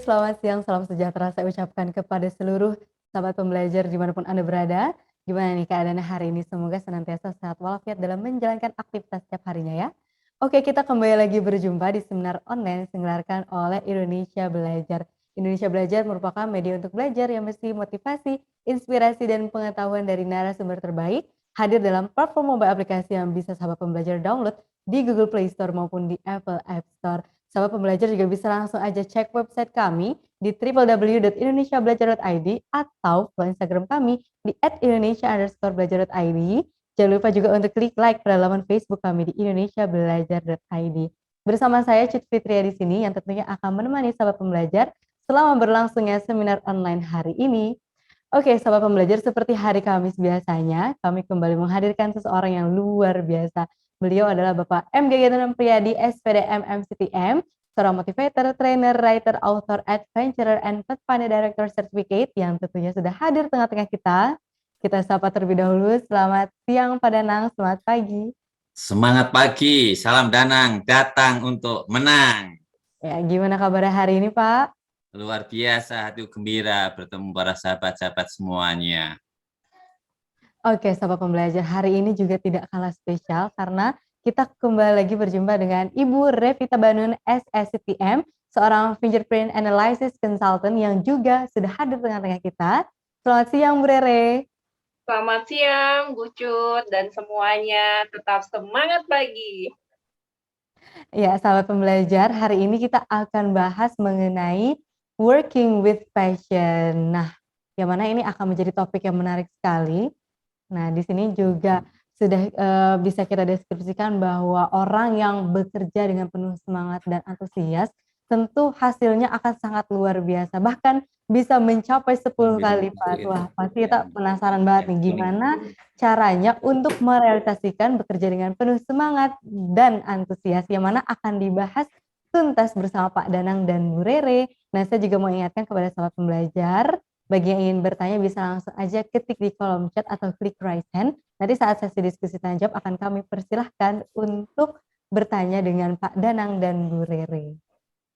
selamat siang, salam sejahtera saya ucapkan kepada seluruh sahabat pembelajar dimanapun Anda berada. Gimana nih keadaannya hari ini? Semoga senantiasa sehat walafiat dalam menjalankan aktivitas setiap harinya ya. Oke, kita kembali lagi berjumpa di seminar online yang diselenggarakan oleh Indonesia Belajar. Indonesia Belajar merupakan media untuk belajar yang mesti motivasi, inspirasi, dan pengetahuan dari narasumber terbaik hadir dalam platform mobile aplikasi yang bisa sahabat pembelajar download di Google Play Store maupun di Apple App Store. Sahabat pembelajar juga bisa langsung aja cek website kami di www.indonesiabelajar.id atau follow Instagram kami di @indonesia_belajar.id. Jangan lupa juga untuk klik like pada laman Facebook kami di indonesiabelajar.id. Bersama saya Cut Fitria di sini yang tentunya akan menemani sahabat pembelajar selama berlangsungnya seminar online hari ini. Oke, sahabat pembelajar, seperti hari Kamis biasanya, kami kembali menghadirkan seseorang yang luar biasa. Beliau adalah Bapak M. Gayatana Priyadi, SPDM MCTM, seorang motivator, trainer, writer, author, adventurer, and Pathfinder Director Certificate yang tentunya sudah hadir tengah-tengah kita. Kita sapa terlebih dahulu. Selamat siang Pak Danang, selamat pagi. Semangat pagi, salam Danang, datang untuk menang. Ya, gimana kabarnya hari ini Pak? Luar biasa, hati gembira bertemu para sahabat-sahabat semuanya. Oke, sahabat pembelajar, hari ini juga tidak kalah spesial karena kita kembali lagi berjumpa dengan Ibu Revita Banun SSCTM, seorang fingerprint analysis consultant yang juga sudah hadir tengah-tengah kita. Selamat siang Bu Rere. Selamat siang, Bu Cut, dan semuanya. Tetap semangat pagi. Ya, sahabat pembelajar, hari ini kita akan bahas mengenai working with passion. Nah, yang mana ini akan menjadi topik yang menarik sekali. Nah, di sini juga sudah bisa kita deskripsikan bahwa orang yang bekerja dengan penuh semangat dan antusias, tentu hasilnya akan sangat luar biasa. Bahkan bisa mencapai 10 kali lipat. Wah, pasti kita penasaran banget nih gimana caranya untuk merealisasikan bekerja dengan penuh semangat dan antusias, yang mana akan dibahas tuntas bersama Pak Danang dan Bu Rere. Nah, saya juga mau ingatkan kepada sahabat pembelajar, bagi yang ingin bertanya bisa langsung aja ketik di kolom chat atau klik raise hand. Nanti saat sesi diskusi tanya jawab akan kami persilahkan untuk bertanya dengan Pak Danang dan Bu Rere.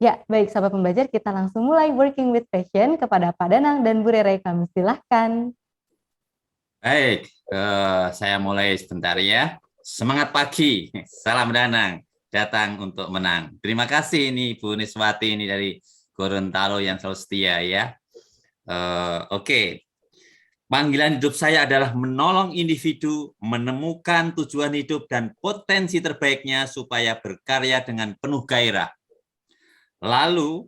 Ya, baik sahabat pembelajar, kita langsung mulai working with passion kepada Pak Danang dan Bu Rere. Kami silahkan. Baik, saya mulai sebentar ya. Semangat pagi, salam Danang, datang untuk menang. Terima kasih ini Bu Niswati ini dari Gorontalo yang selalu setia ya. Oke. Panggilan hidup saya adalah menolong individu menemukan tujuan hidup dan potensi terbaiknya supaya berkarya dengan penuh gairah. Lalu,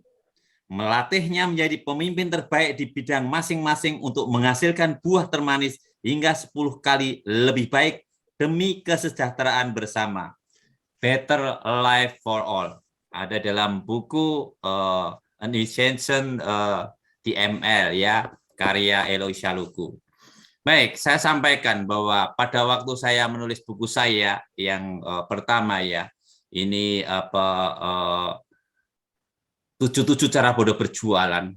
melatihnya menjadi pemimpin terbaik di bidang masing-masing untuk menghasilkan buah termanis hingga 10 kali lebih baik demi kesejahteraan bersama. Better Life for All. Ada dalam buku An Initiation DML ya, karya Eloy Shaluku. Baik, saya sampaikan bahwa pada waktu saya menulis buku saya yang pertama ya, ini 77 cara bodoh berjualan,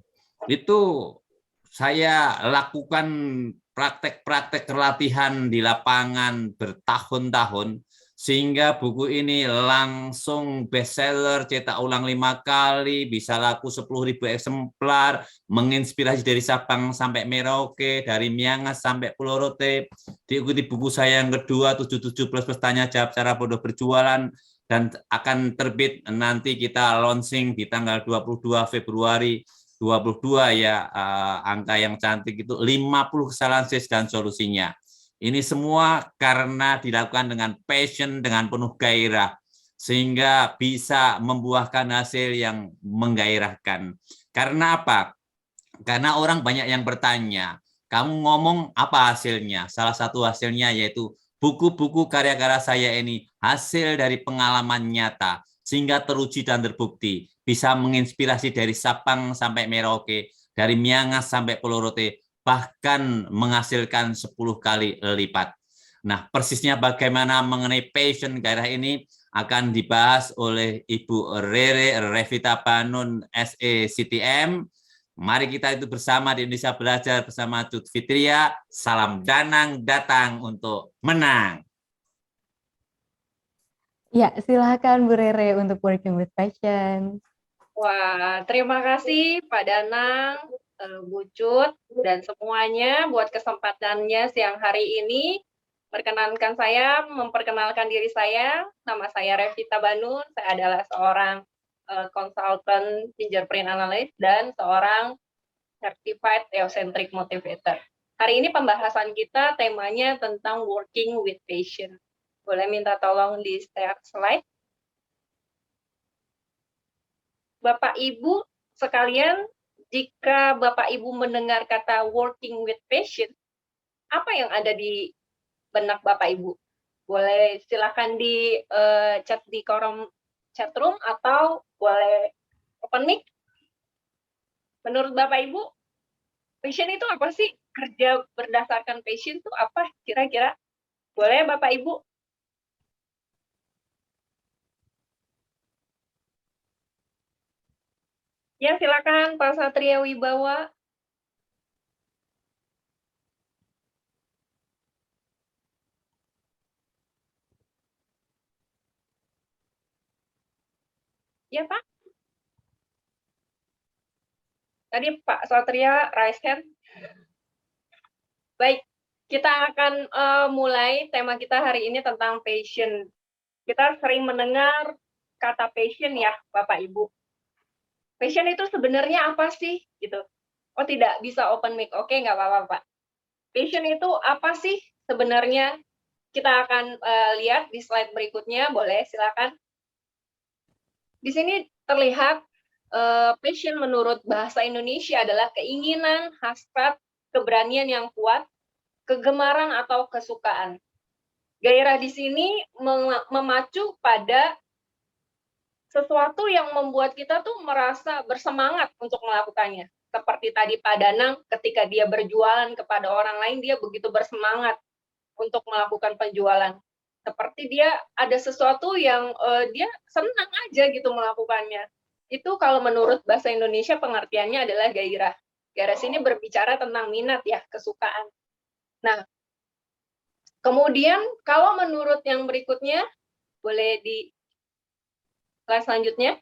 itu saya lakukan praktek-praktek latihan di lapangan bertahun-tahun sehingga buku ini langsung bestseller, cetak ulang 5 kali, bisa laku 10.000 eksemplar, menginspirasi dari Sabang sampai Merauke, dari Miangas sampai Pulau Rote. Diikuti buku saya yang kedua 77 plus tanya jawab cara bodoh berjualan, dan akan terbit nanti kita launching di tanggal 22 Februari 22 ya, angka yang cantik itu 50 kesalahan sales dan solusinya. Ini semua karena dilakukan dengan passion, dengan penuh gairah, sehingga bisa membuahkan hasil yang menggairahkan. Karena apa? Karena orang banyak yang bertanya, kamu ngomong apa hasilnya? Salah satu hasilnya yaitu buku-buku karya-karya saya ini hasil dari pengalaman nyata, sehingga teruji dan terbukti, bisa menginspirasi dari Sabang sampai Merauke, dari Miangas sampai Pulau Rote, bahkan menghasilkan 10 kali lipat. Nah, persisnya bagaimana mengenai passion gairah ini akan dibahas oleh Ibu Rere Revita Banun SECTM. Mari kita itu bersama di Indonesia Belajar bersama Cut Fitria. Salam Danang, datang untuk menang. Ya, silakan Bu Rere untuk working with passion. Wah, terima kasih Pak Danang, Bu Cut, dan semuanya buat kesempatannya siang hari ini. Perkenankan saya, memperkenalkan diri saya. Nama saya Revita Banun, saya adalah seorang konsultan fingerprint analyst dan seorang certified theocentric motivator. Hari ini pembahasan kita temanya tentang working with passion. Boleh minta tolong di share slide? Bapak Ibu sekalian, jika Bapak Ibu mendengar kata working with passion, apa yang ada di benak Bapak Ibu? Boleh silakan di chat di kolom chat room atau boleh open mic. Menurut Bapak Ibu, passion itu apa sih? Kerja berdasarkan passion itu apa kira-kira? Boleh Bapak Ibu? Ya, silakan Pak Satria Wibawa. Ya, Pak. Tadi Pak Satria raise hand. Baik, kita akan mulai tema kita hari ini tentang passion. Kita sering mendengar kata passion ya, Bapak Ibu. Passion itu sebenarnya apa sih? Gitu. Oh, tidak bisa open mic. Oke, nggak apa-apa, Pak. Passion itu apa sih sebenarnya? Kita akan lihat di slide berikutnya. Boleh, silakan. Di sini terlihat passion menurut bahasa Indonesia adalah keinginan, hasrat, keberanian yang kuat, kegemaran atau kesukaan. Gairah di sini memacu pada sesuatu yang membuat kita tuh merasa bersemangat untuk melakukannya. Seperti tadi Pak Danang, ketika dia berjualan kepada orang lain, dia begitu bersemangat untuk melakukan penjualan. Seperti dia ada sesuatu yang dia senang aja gitu melakukannya. Itu kalau menurut bahasa Indonesia pengertiannya adalah gairah. Gairah sini berbicara tentang minat ya, kesukaan. Nah, kemudian kalau menurut yang berikutnya, boleh di slide selanjutnya.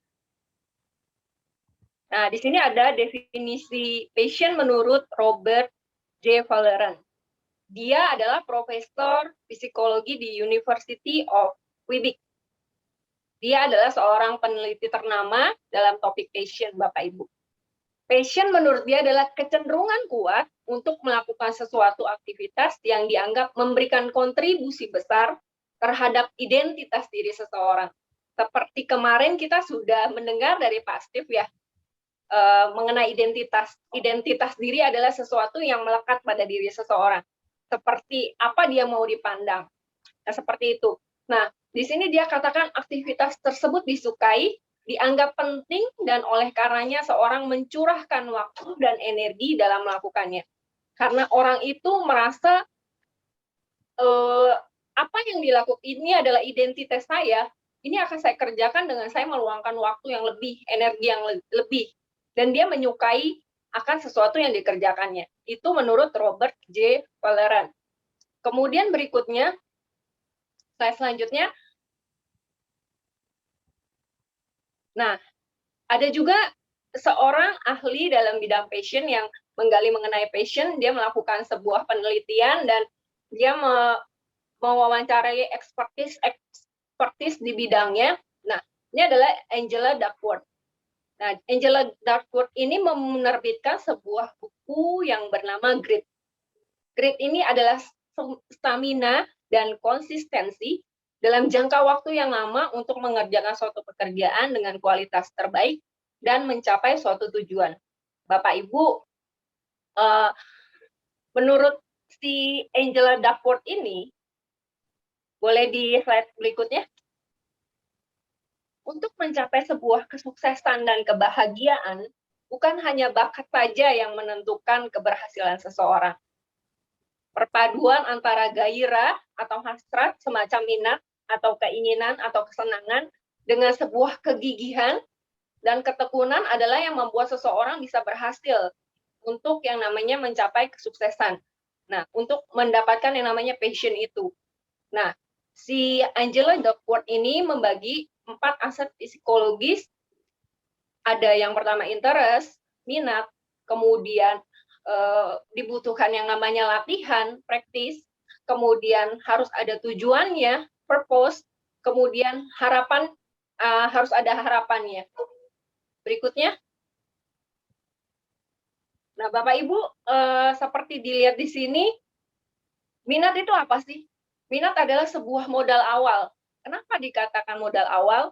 Nah, di sini ada definisi passion menurut Robert J. Valeran. Dia adalah profesor psikologi di University of Quebec. Dia adalah seorang peneliti ternama dalam topik passion, Bapak Ibu. Passion menurut dia adalah kecenderungan kuat untuk melakukan sesuatu aktivitas yang dianggap memberikan kontribusi besar terhadap identitas diri seseorang. Seperti kemarin kita sudah mendengar dari Pak Steve ya, mengenai identitas. Identitas diri adalah sesuatu yang melekat pada diri seseorang. Seperti apa dia mau dipandang. Nah, seperti itu. Nah, di sini dia katakan aktivitas tersebut disukai, dianggap penting, dan oleh karenanya seorang mencurahkan waktu dan energi dalam melakukannya. Karena orang itu merasa apa yang dilakukan ini adalah identitas saya, ini akan saya kerjakan dengan saya meluangkan waktu yang lebih, energi yang lebih. Dan dia menyukai akan sesuatu yang dikerjakannya. Itu menurut Robert J. Valeran. Kemudian berikutnya, slide selanjutnya. Nah, ada juga seorang ahli dalam bidang passion yang menggali mengenai passion, dia melakukan sebuah penelitian dan dia mewawancarai ekspertis di bidangnya. Nah, ini adalah Angela Duckworth. Nah, Angela Duckworth ini menerbitkan sebuah buku yang bernama Grit. Grit ini adalah stamina dan konsistensi dalam jangka waktu yang lama untuk mengerjakan suatu pekerjaan dengan kualitas terbaik dan mencapai suatu tujuan. Bapak Ibu, menurut si Angela Duckworth ini, boleh di slide berikutnya. Untuk mencapai sebuah kesuksesan dan kebahagiaan, bukan hanya bakat saja yang menentukan keberhasilan seseorang. Perpaduan antara gairah atau hasrat, semacam minat atau keinginan atau kesenangan, dengan sebuah kegigihan dan ketekunan adalah yang membuat seseorang bisa berhasil untuk yang namanya mencapai kesuksesan. Nah, untuk mendapatkan yang namanya passion itu. Nah, si Angela Duckworth ini membagi 4 aset psikologis ada yang pertama interest, minat, kemudian dibutuhkan yang namanya latihan, praktis, kemudian harus ada tujuannya, purpose, kemudian harapan, harus ada harapannya. Berikutnya. Nah, Bapak Ibu, seperti dilihat di sini, minat itu apa sih? Minat adalah sebuah modal awal. Kenapa dikatakan modal awal?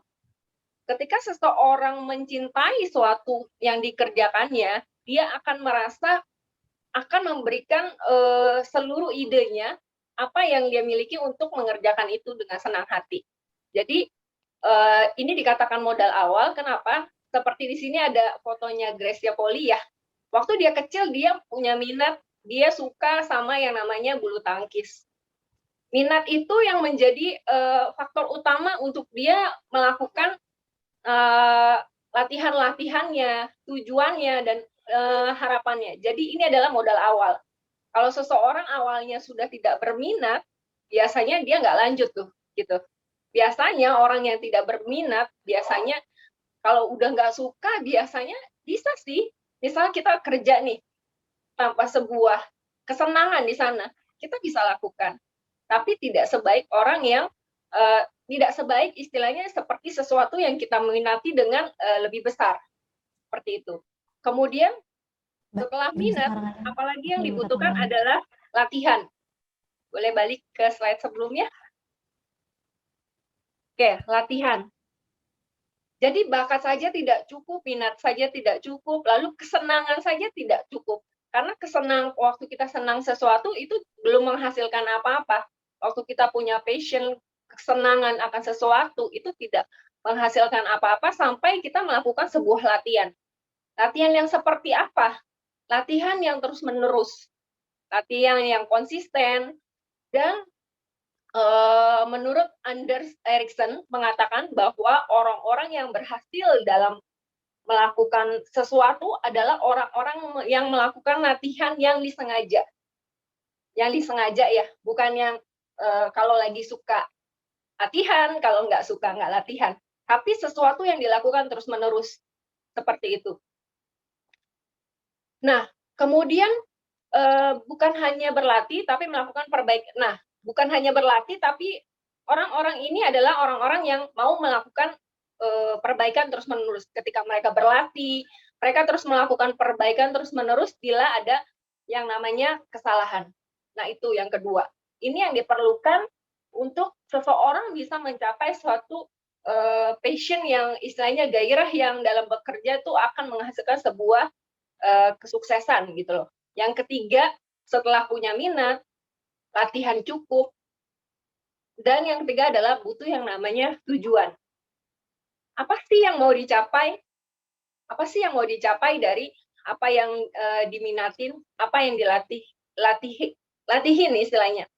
Ketika seseorang mencintai suatu yang dikerjakannya, dia akan merasa akan memberikan seluruh idenya, apa yang dia miliki untuk mengerjakan itu dengan senang hati. Jadi ini dikatakan modal awal. Kenapa? Seperti di sini ada fotonya Gracia Poli ya. Waktu dia kecil dia punya minat, dia suka sama yang namanya bulu tangkis. Minat itu yang menjadi faktor utama untuk dia melakukan latihan-latihannya, tujuannya, dan harapannya. Jadi ini adalah modal awal. Kalau seseorang awalnya sudah tidak berminat, biasanya dia nggak lanjut tuh, gitu. Biasanya orang yang tidak berminat, biasanya kalau udah nggak suka, biasanya bisa sih. Misal kita kerja nih, tanpa sebuah kesenangan di sana, kita bisa lakukan. Tapi tidak sebaik orang yang tidak sebaik istilahnya seperti sesuatu yang kita minati dengan lebih besar. Seperti itu. Kemudian setelah minat, apalagi yang dibutuhkan adalah latihan. Boleh balik ke slide sebelumnya? Oke, latihan. Jadi bakat saja tidak cukup, minat saja tidak cukup, lalu kesenangan saja tidak cukup. Karena waktu kita senang sesuatu itu belum menghasilkan apa-apa. Waktu kita punya passion, kesenangan akan sesuatu itu tidak menghasilkan apa-apa sampai kita melakukan sebuah latihan. Latihan yang seperti apa? Latihan yang terus-menerus, latihan yang konsisten, dan menurut Anders Ericsson mengatakan bahwa orang-orang yang berhasil dalam melakukan sesuatu adalah orang-orang yang melakukan latihan yang disengaja. Yang disengaja ya, bukan yang kalau lagi suka latihan, kalau nggak suka nggak latihan. Tapi sesuatu yang dilakukan terus-menerus. Seperti itu. Nah, kemudian bukan hanya berlatih, tapi melakukan perbaikan. Nah, bukan hanya berlatih, tapi orang-orang ini adalah orang-orang yang mau melakukan perbaikan terus-menerus. Ketika mereka berlatih, mereka terus melakukan perbaikan terus-menerus bila ada yang namanya kesalahan. Nah, itu yang kedua. Ini yang diperlukan untuk seseorang bisa mencapai suatu passion yang istilahnya gairah yang dalam bekerja itu akan menghasilkan sebuah kesuksesan gitu loh. Yang ketiga, setelah punya minat, latihan cukup, dan yang ketiga adalah butuh yang namanya tujuan. Apa sih yang mau dicapai? Apa sih yang mau dicapai dari apa yang diminatin, apa yang latihin istilahnya.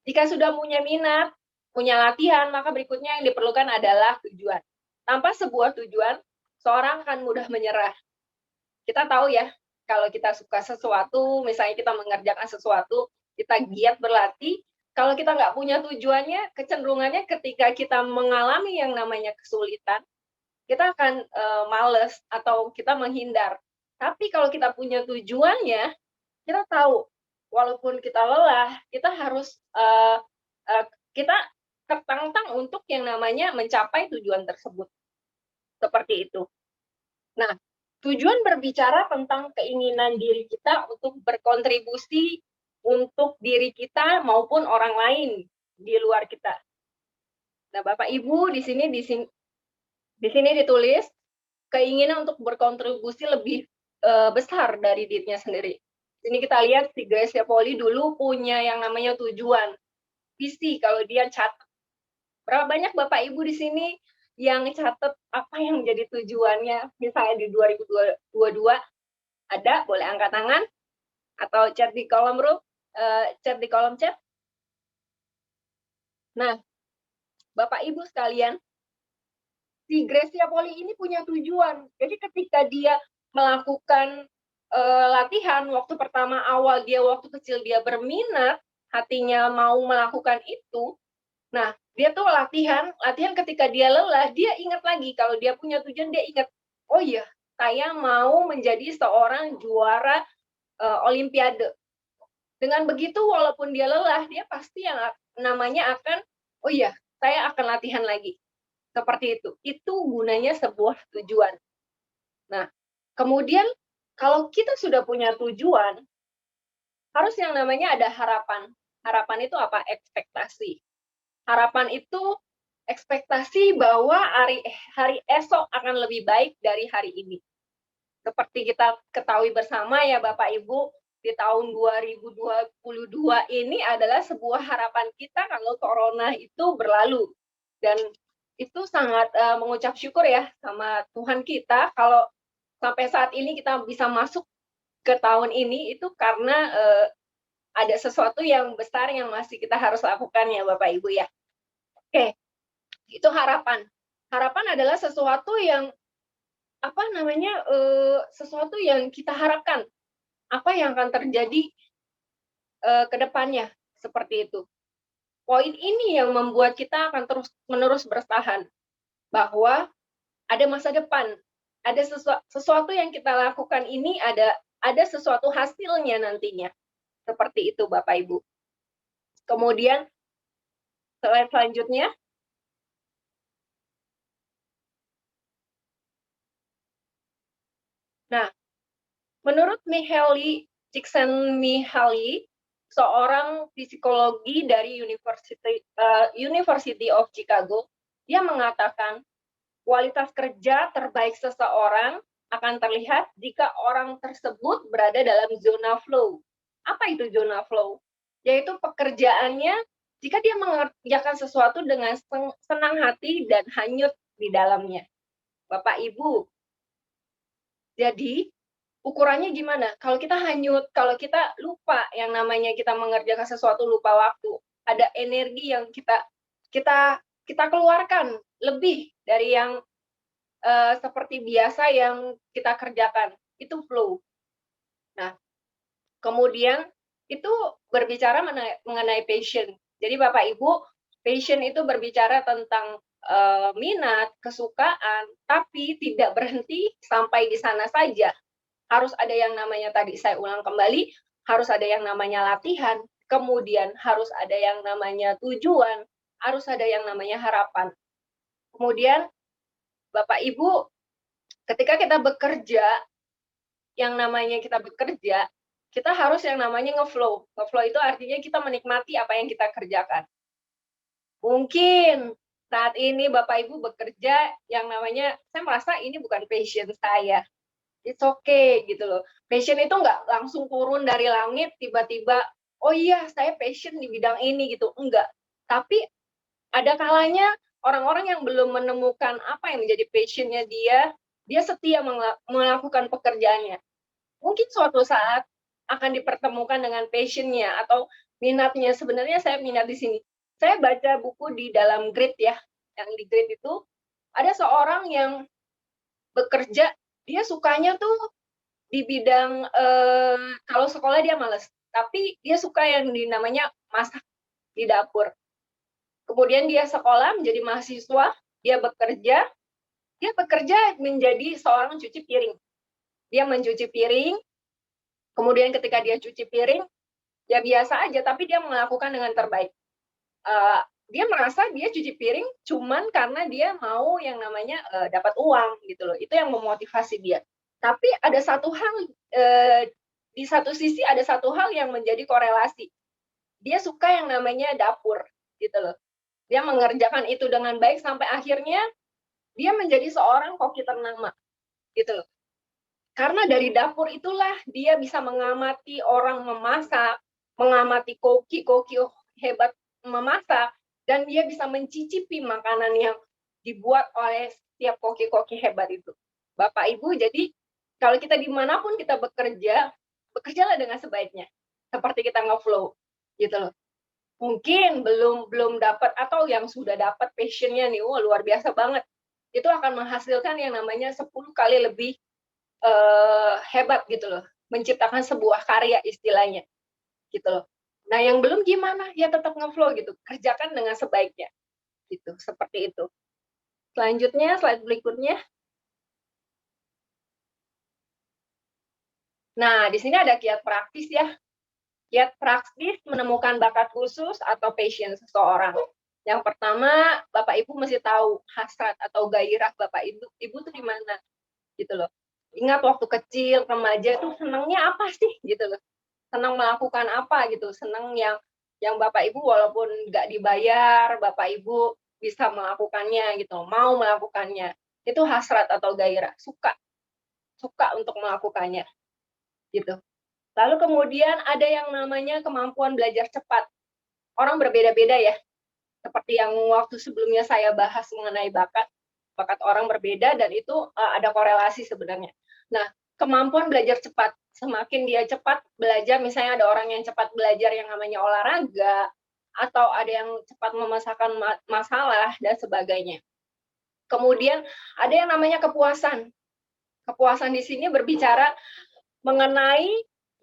Jika sudah punya minat, punya latihan, maka berikutnya yang diperlukan adalah tujuan. Tanpa sebuah tujuan, seorang akan mudah menyerah. Kita tahu ya, kalau kita suka sesuatu, misalnya kita mengerjakan sesuatu, kita giat berlatih, kalau kita nggak punya tujuannya, kecenderungannya ketika kita mengalami yang namanya kesulitan, kita akan males atau kita menghindar. Tapi kalau kita punya tujuannya, kita tahu, walaupun kita lelah, kita harus kita tertantang untuk yang namanya mencapai tujuan tersebut. Seperti itu. Nah, tujuan berbicara tentang keinginan diri kita untuk berkontribusi untuk diri kita maupun orang lain di luar kita. Nah, Bapak Ibu di sini ditulis keinginan untuk berkontribusi lebih besar dari dirinya sendiri. Ini kita lihat si Gracia Poli dulu punya yang namanya tujuan, visi kalau dia catat. Berapa banyak Bapak Ibu di sini yang catat apa yang menjadi tujuannya, misalnya di 2022 ada, boleh angkat tangan atau chat di kolom chat. Nah, Bapak Ibu sekalian, si Gracia Poli ini punya tujuan. Jadi ketika dia melakukan latihan, waktu pertama awal dia waktu kecil dia berminat, hatinya mau melakukan itu. Nah, dia tuh latihan ketika dia lelah, dia ingat lagi kalau dia punya tujuan, dia ingat, oh iya, saya mau menjadi seorang juara olimpiade. Dengan begitu walaupun dia lelah, dia pasti yang namanya akan, oh iya, saya akan latihan lagi. Seperti itu. Itu gunanya sebuah tujuan. Nah, kemudian kalau kita sudah punya tujuan, harus yang namanya ada harapan. Harapan itu apa? Ekspektasi. Harapan itu ekspektasi bahwa hari esok akan lebih baik dari hari ini. Seperti kita ketahui bersama ya Bapak Ibu, di tahun 2022 ini adalah sebuah harapan kita kalau corona itu berlalu. Dan itu sangat mengucap syukur ya sama Tuhan kita kalau sampai saat ini kita bisa masuk ke tahun ini itu karena ada sesuatu yang besar yang masih kita harus lakukan ya Bapak Ibu ya. Oke, itu harapan. Harapan adalah sesuatu yang sesuatu yang kita harapkan. Apa yang akan terjadi ke depannya, seperti itu. Poin ini yang membuat kita akan terus-menerus bertahan, bahwa ada masa depan, ada sesuatu yang kita lakukan ini ada sesuatu hasilnya nantinya. Seperti itu Bapak Ibu. Kemudian slide selanjutnya. Nah, menurut Mihaly Csikszentmihalyi, seorang psikologi dari University of Chicago, dia mengatakan kualitas kerja terbaik seseorang akan terlihat jika orang tersebut berada dalam zona flow. Apa itu zona flow? Yaitu pekerjaannya jika dia mengerjakan sesuatu dengan senang hati dan hanyut di dalamnya. Bapak Ibu, jadi ukurannya gimana? Kalau kita hanyut, kalau kita lupa yang namanya kita mengerjakan sesuatu lupa waktu, ada energi yang kita keluarkan lebih dari yang seperti biasa yang kita kerjakan. Itu flow. Nah, kemudian itu berbicara mengenai passion. Jadi Bapak Ibu, passion itu berbicara tentang minat, kesukaan, tapi tidak berhenti sampai di sana saja. Harus ada yang namanya tadi saya ulang kembali, harus ada yang namanya latihan, kemudian harus ada yang namanya tujuan, harus ada yang namanya harapan. Kemudian Bapak Ibu, ketika kita bekerja, yang namanya kita bekerja, kita harus yang namanya ngeflow. Ngeflow itu artinya kita menikmati apa yang kita kerjakan. Mungkin saat ini Bapak Ibu bekerja yang namanya, saya merasa ini bukan passion saya. It's okay gitu loh. Passion itu nggak langsung turun dari langit tiba-tiba, oh iya saya passion di bidang ini gitu. Enggak. Tapi ada kalanya orang-orang yang belum menemukan apa yang menjadi passionnya dia setia melakukan pekerjaannya. Mungkin suatu saat akan dipertemukan dengan passionnya atau minatnya. Sebenarnya saya minat di sini. Saya baca buku di dalam Grit ya. Yang di Grit itu ada seorang yang bekerja, dia sukanya tuh di bidang kalau sekolah dia males, tapi dia suka yang namanya masak di dapur. Kemudian dia sekolah menjadi mahasiswa, dia bekerja menjadi seorang cuci piring. Dia mencuci piring, kemudian ketika dia cuci piring, ya biasa aja, tapi dia melakukan dengan terbaik. Dia merasa dia cuci piring cuman karena dia mau yang namanya dapat uang gitu loh. Itu yang memotivasi dia. Tapi ada satu hal, di satu sisi ada satu hal yang menjadi korelasi. Dia suka yang namanya dapur gitu loh. Dia mengerjakan itu dengan baik sampai akhirnya dia menjadi seorang koki ternama gitu loh. Karena dari dapur itulah dia bisa mengamati orang memasak, mengamati koki-koki hebat memasak, dan dia bisa mencicipi makanan yang dibuat oleh setiap koki-koki hebat itu. Bapak Ibu, jadi kalau kita dimanapun kita bekerja, bekerjalah dengan sebaiknya. Seperti kita nge-flow gitu loh. Mungkin belum dapat atau yang sudah dapat passionnya nih, wah luar biasa banget. Itu akan menghasilkan yang namanya 10 kali lebih hebat gitu loh. Menciptakan sebuah karya istilahnya gitu loh. Nah, yang belum gimana? Ya tetap nge-flow gitu. Kerjakan dengan sebaiknya. Gitu, seperti itu. Selanjutnya, slide berikutnya. Nah, di sini ada kiat praktis ya. Kiat praktis menemukan bakat khusus atau passion seseorang. Yang pertama, Bapak Ibu mesti tahu hasrat atau gairah Bapak Ibu tuh di mana gitu loh. Ingat waktu kecil, remaja tuh senangnya apa sih gitu loh. Senang melakukan apa gitu, senang yang Bapak Ibu walaupun nggak dibayar, Bapak Ibu bisa melakukannya gitu, mau melakukannya. Itu hasrat atau gairah, suka untuk melakukannya gitu. Lalu kemudian ada yang namanya kemampuan belajar cepat. Orang berbeda-beda ya. Seperti yang waktu sebelumnya saya bahas mengenai bakat. Bakat orang berbeda dan itu ada korelasi sebenarnya. Nah, kemampuan belajar cepat. Semakin dia cepat belajar, misalnya ada orang yang cepat belajar yang namanya olahraga, atau ada yang cepat memecahkan masalah dan sebagainya. Kemudian ada yang namanya kepuasan. Kepuasan di sini berbicara mengenai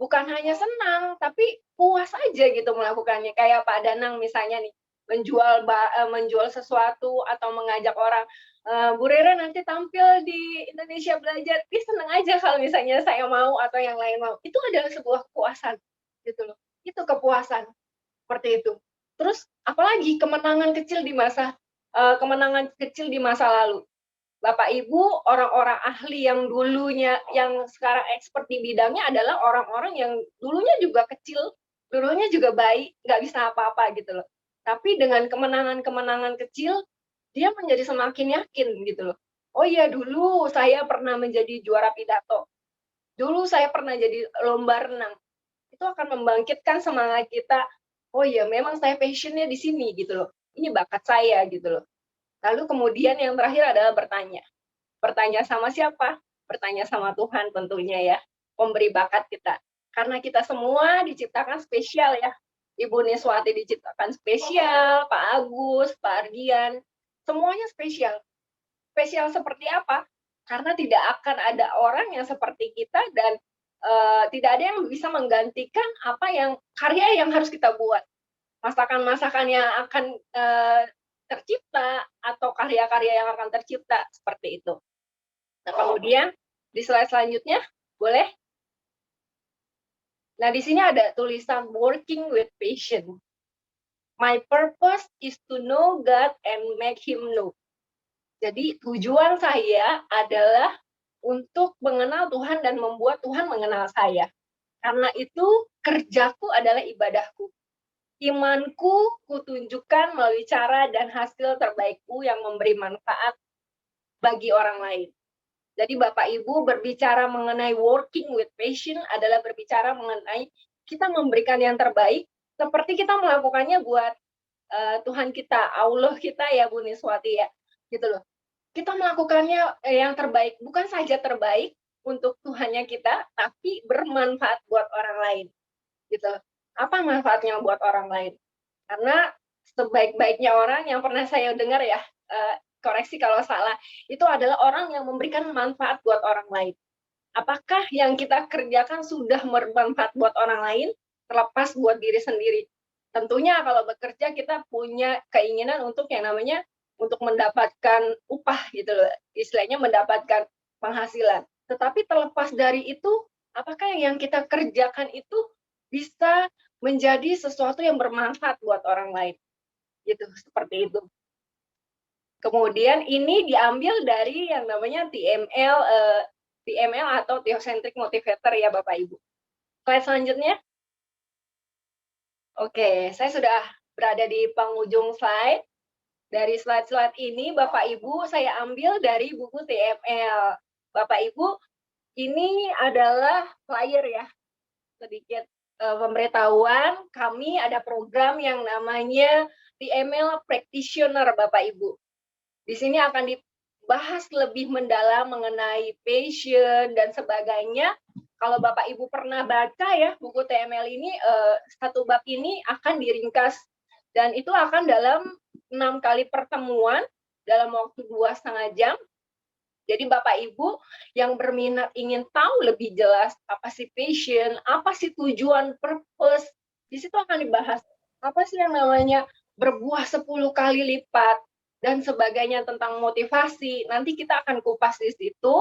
bukan hanya senang, tapi puas aja gitu melakukannya. Kayak Pak Danang misalnya nih, menjual sesuatu atau mengajak orang, Bu Rere nanti tampil di Indonesia Belajar, dia senang aja kalau misalnya saya mau atau yang lain mau. Itu adalah sebuah kepuasan gitu loh. Itu kepuasan seperti itu. Terus apalagi kemenangan kecil di masa lalu. Bapak Ibu, orang-orang ahli yang dulunya, yang sekarang expert di bidangnya adalah orang-orang yang dulunya juga kecil, dulunya juga baik, nggak bisa apa-apa gitu loh. Tapi dengan kemenangan-kemenangan kecil, dia menjadi semakin yakin gitu loh. Oh iya, dulu saya pernah menjadi juara pidato. Dulu saya pernah jadi lomba renang. Itu akan membangkitkan semangat kita. Oh iya, memang saya passionnya di sini gitu loh. Ini bakat saya gitu loh. Lalu kemudian yang terakhir adalah bertanya. Bertanya sama siapa? Bertanya sama Tuhan tentunya ya, pemberi bakat kita. Karena kita semua diciptakan spesial ya. Ibu Niswati diciptakan spesial, Pak Agus, Pak Ardian, semuanya spesial. Spesial seperti apa? Karena tidak akan ada orang yang seperti kita dan tidak ada yang bisa menggantikan karya yang harus kita buat. Masakan-masakan yang akan tercipta atau karya-karya yang akan tercipta seperti itu. Nah, kemudian di slide selanjutnya, boleh? Nah, di sini ada tulisan working with passion. My purpose is to know God and make Him know. Jadi tujuan saya adalah untuk mengenal Tuhan dan membuat Tuhan mengenal saya. Karena itu kerjaku adalah ibadahku. Imanku kutunjukkan melalui cara dan hasil terbaikku yang memberi manfaat bagi orang lain. Jadi Bapak Ibu berbicara mengenai working with passion adalah berbicara mengenai kita memberikan yang terbaik seperti kita melakukannya buat Tuhan kita, Allah kita ya Bu Niswati ya, gitu loh. Kita melakukannya yang terbaik, bukan saja terbaik untuk Tuhannya kita, tapi bermanfaat buat orang lain, gitu. Apa manfaatnya buat orang lain? Karena sebaik-baiknya orang yang pernah saya dengar ya, koreksi kalau salah, itu adalah orang yang memberikan manfaat buat orang lain. Apakah yang kita kerjakan sudah bermanfaat buat orang lain, terlepas buat diri sendiri? Tentunya kalau bekerja kita punya keinginan untuk yang namanya untuk mendapatkan upah gitu loh, istilahnya mendapatkan penghasilan. Tetapi terlepas dari itu, apakah yang kita kerjakan itu bisa menjadi sesuatu yang bermanfaat buat orang lain? Gitu, seperti itu. Kemudian ini diambil dari yang namanya TML atau Theocentric Motivator ya Bapak Ibu. Slide selanjutnya. Oke, saya sudah berada di penghujung slide. Dari slide-slide ini Bapak Ibu saya ambil dari buku TML. Bapak Ibu, ini adalah flyer ya. Sedikit pemberitahuan, kami ada program yang namanya TML Practitioner Bapak Ibu. Di sini akan dibahas lebih mendalam mengenai passion dan sebagainya. Kalau Bapak Ibu pernah baca ya buku TML ini, satu bab ini akan diringkas dan itu akan dalam 6 kali pertemuan dalam waktu 2,5 jam. Jadi Bapak Ibu yang berminat ingin tahu lebih jelas apa sih passion, apa sih tujuan, purpose, di situ akan dibahas apa sih yang namanya berbuah 10 kali lipat dan sebagainya tentang motivasi. Nanti kita akan kupas di situ.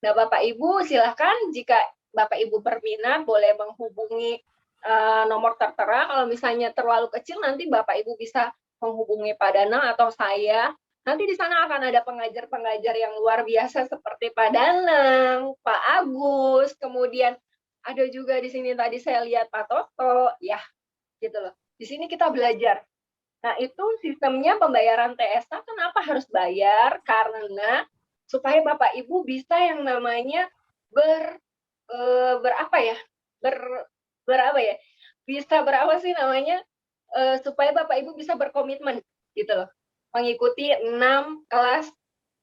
Nah, Bapak Ibu silakan jika Bapak Ibu berminat boleh menghubungi nomor tertera. Kalau misalnya terlalu kecil, nanti Bapak Ibu bisa menghubungi Pak Danang atau saya. Nanti di sana akan ada pengajar-pengajar yang luar biasa seperti Pak Danang, Pak Agus, kemudian ada juga di sini tadi saya lihat Pak Toto, ya gitu loh. Di sini kita belajar. Nah, itu sistemnya pembayaran TSA kenapa harus bayar? Karena supaya Bapak Ibu bisa yang namanya berapa ya? Berapa ya? Bisa berapa sih namanya? Supaya Bapak Ibu bisa berkomitmen gitu loh. Mengikuti 6 kelas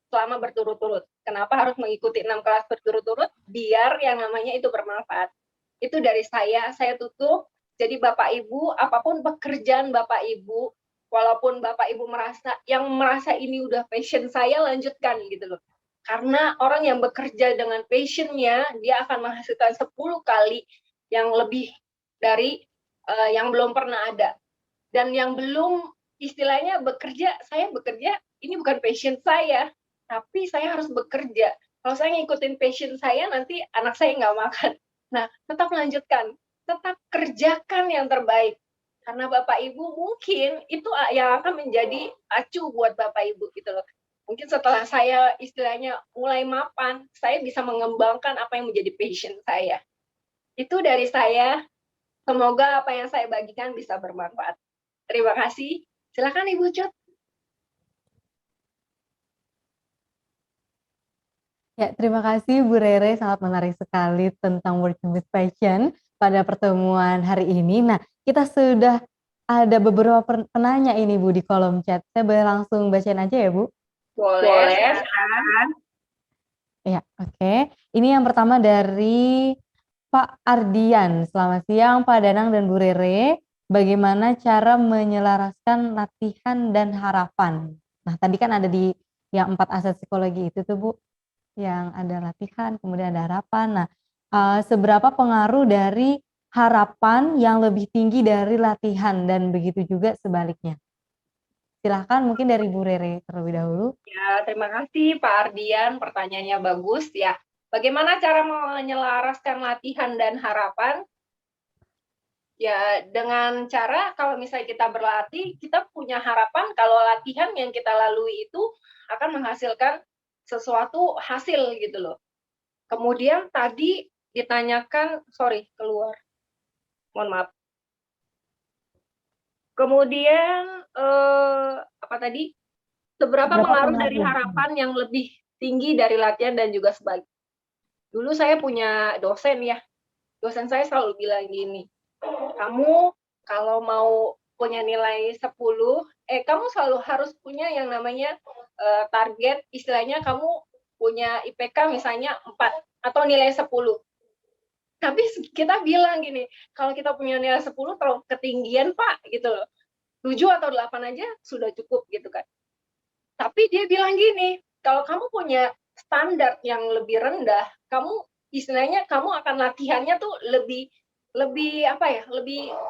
selama berturut-turut. Kenapa harus mengikuti 6 kelas berturut-turut? Biar yang namanya itu bermanfaat. Itu dari saya tutup. Jadi Bapak Ibu, apapun pekerjaan Bapak Ibu, walaupun Bapak Ibu merasa ini udah passion saya, lanjutkan gitu loh. Karena orang yang bekerja dengan passionnya, dia akan menghasilkan 10 kali yang lebih dari yang belum pernah ada. Dan yang belum, istilahnya saya bekerja, ini bukan passion saya, tapi saya harus bekerja. Kalau saya ngikutin passion saya, nanti anak saya nggak makan. Nah, tetap lanjutkan, tetap kerjakan yang terbaik. Karena Bapak Ibu mungkin itu yang akan menjadi acu buat Bapak Ibu gitu loh. Mungkin setelah saya istilahnya mulai mapan, saya bisa mengembangkan apa yang menjadi passion saya. Itu dari saya. Semoga apa yang saya bagikan bisa bermanfaat. Terima kasih. Silakan Ibu Cut. Ya, terima kasih Bu Rere, sangat menarik sekali tentang working with passion pada pertemuan hari ini. Nah, kita sudah ada beberapa penanya ini Bu di kolom chat. Saya boleh langsung bacain aja ya Bu? Boleh. Ya, oke. Ini yang pertama dari Pak Ardian. Selamat siang Pak Danang dan Bu Rere. Bagaimana cara menyelaraskan latihan dan harapan? Nah, tadi kan ada di yang 4 aset psikologi itu tuh Bu, yang ada latihan, kemudian ada harapan. Nah, seberapa pengaruh dari harapan yang lebih tinggi dari latihan dan begitu juga sebaliknya? Silahkan mungkin dari Bu Rere terlebih dahulu. Ya, terima kasih Pak Ardian, pertanyaannya bagus ya. Bagaimana cara menyelaraskan latihan dan harapan? Ya, dengan cara kalau misalnya kita berlatih, kita punya harapan kalau latihan yang kita lalui itu akan menghasilkan sesuatu hasil gitu loh. Kemudian tadi ditanyakan, keluar. Mohon maaf. Kemudian apa tadi? Seberapa pengaruh dari harapan yang lebih tinggi dari latihan dan juga sebaliknya. Dulu saya punya dosen ya. Dosen saya selalu bilang gini, kamu kalau mau punya nilai 10, kamu selalu harus punya yang namanya target, istilahnya kamu punya IPK misalnya 4 atau nilai 10. Tapi kita bilang gini, kalau kita punya nilai 10 terlalu ketinggian Pak, gitu loh. 7 atau 8 aja sudah cukup gitu kan. Tapi dia bilang gini, kalau kamu punya standar yang lebih rendah, kamu istilahnya kamu akan latihannya tuh lebih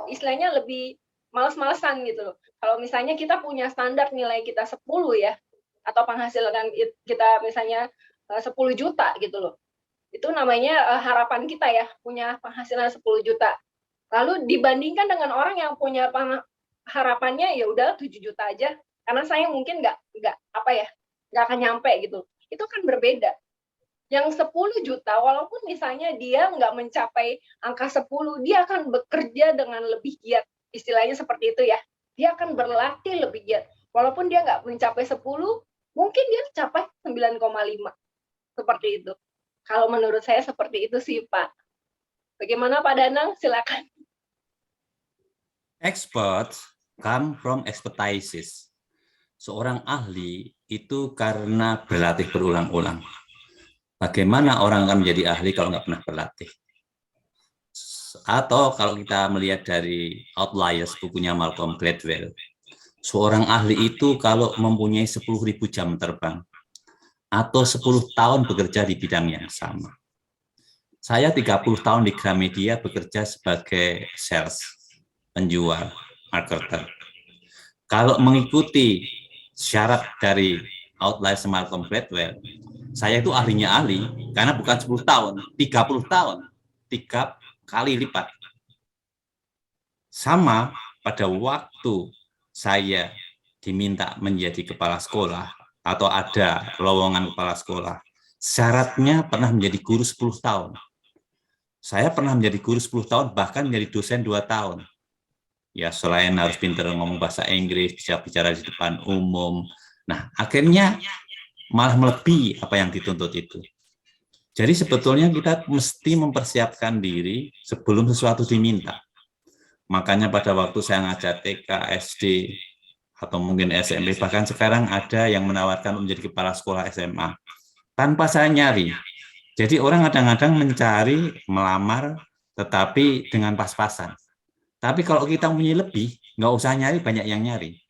istilahnya lebih males-malesan gitu loh. Kalau misalnya kita punya standar nilai kita 10 ya, atau penghasilan kita misalnya 10 juta gitu loh. Itu namanya harapan kita ya, punya penghasilan 10 juta. Lalu dibandingkan dengan orang yang punya harapannya ya udah 7 juta aja, karena saya mungkin nggak akan nyampe gitu. Itu kan berbeda. Yang 10 juta, walaupun misalnya dia nggak mencapai angka 10, dia akan bekerja dengan lebih giat. Istilahnya seperti itu ya. Dia akan berlatih lebih giat. Walaupun dia nggak mencapai 10, mungkin dia capai 9,5. Seperti itu. Kalau menurut saya seperti itu sih, Pak. Bagaimana Pak Danang? Silakan. Experts come from expertises. Seorang ahli itu karena berlatih berulang-ulang. Bagaimana orang akan menjadi ahli kalau nggak pernah berlatih? Atau kalau kita melihat dari Outliers, bukunya Malcolm Gladwell, seorang ahli itu kalau mempunyai 10.000 jam terbang, atau 10 tahun bekerja di bidang yang sama. Saya 30 tahun di Gramedia bekerja sebagai sales, penjual, marketer. Kalau mengikuti syarat dari Outliers Malcolm Gladwell, saya itu ahlinya ahli, karena bukan 10 tahun, 30 tahun. 3 kali lipat. Sama pada waktu saya diminta menjadi kepala sekolah atau ada lowongan kepala sekolah, syaratnya pernah menjadi guru 10 tahun. Saya pernah menjadi guru 10 tahun, bahkan menjadi dosen 2 tahun. Ya, selain harus pintar ngomong bahasa Inggris, bisa bicara di depan umum. Nah, akhirnya malah melebihi apa yang dituntut itu. Jadi sebetulnya kita mesti mempersiapkan diri sebelum sesuatu diminta. Makanya pada waktu saya ngajar TK, SD, atau mungkin SMP, bahkan sekarang ada yang menawarkan menjadi kepala sekolah SMA. Tanpa saya nyari. Jadi orang kadang-kadang mencari, melamar, tetapi dengan pas-pasan. Tapi kalau kita punya lebih, nggak usah nyari, banyak yang nyari.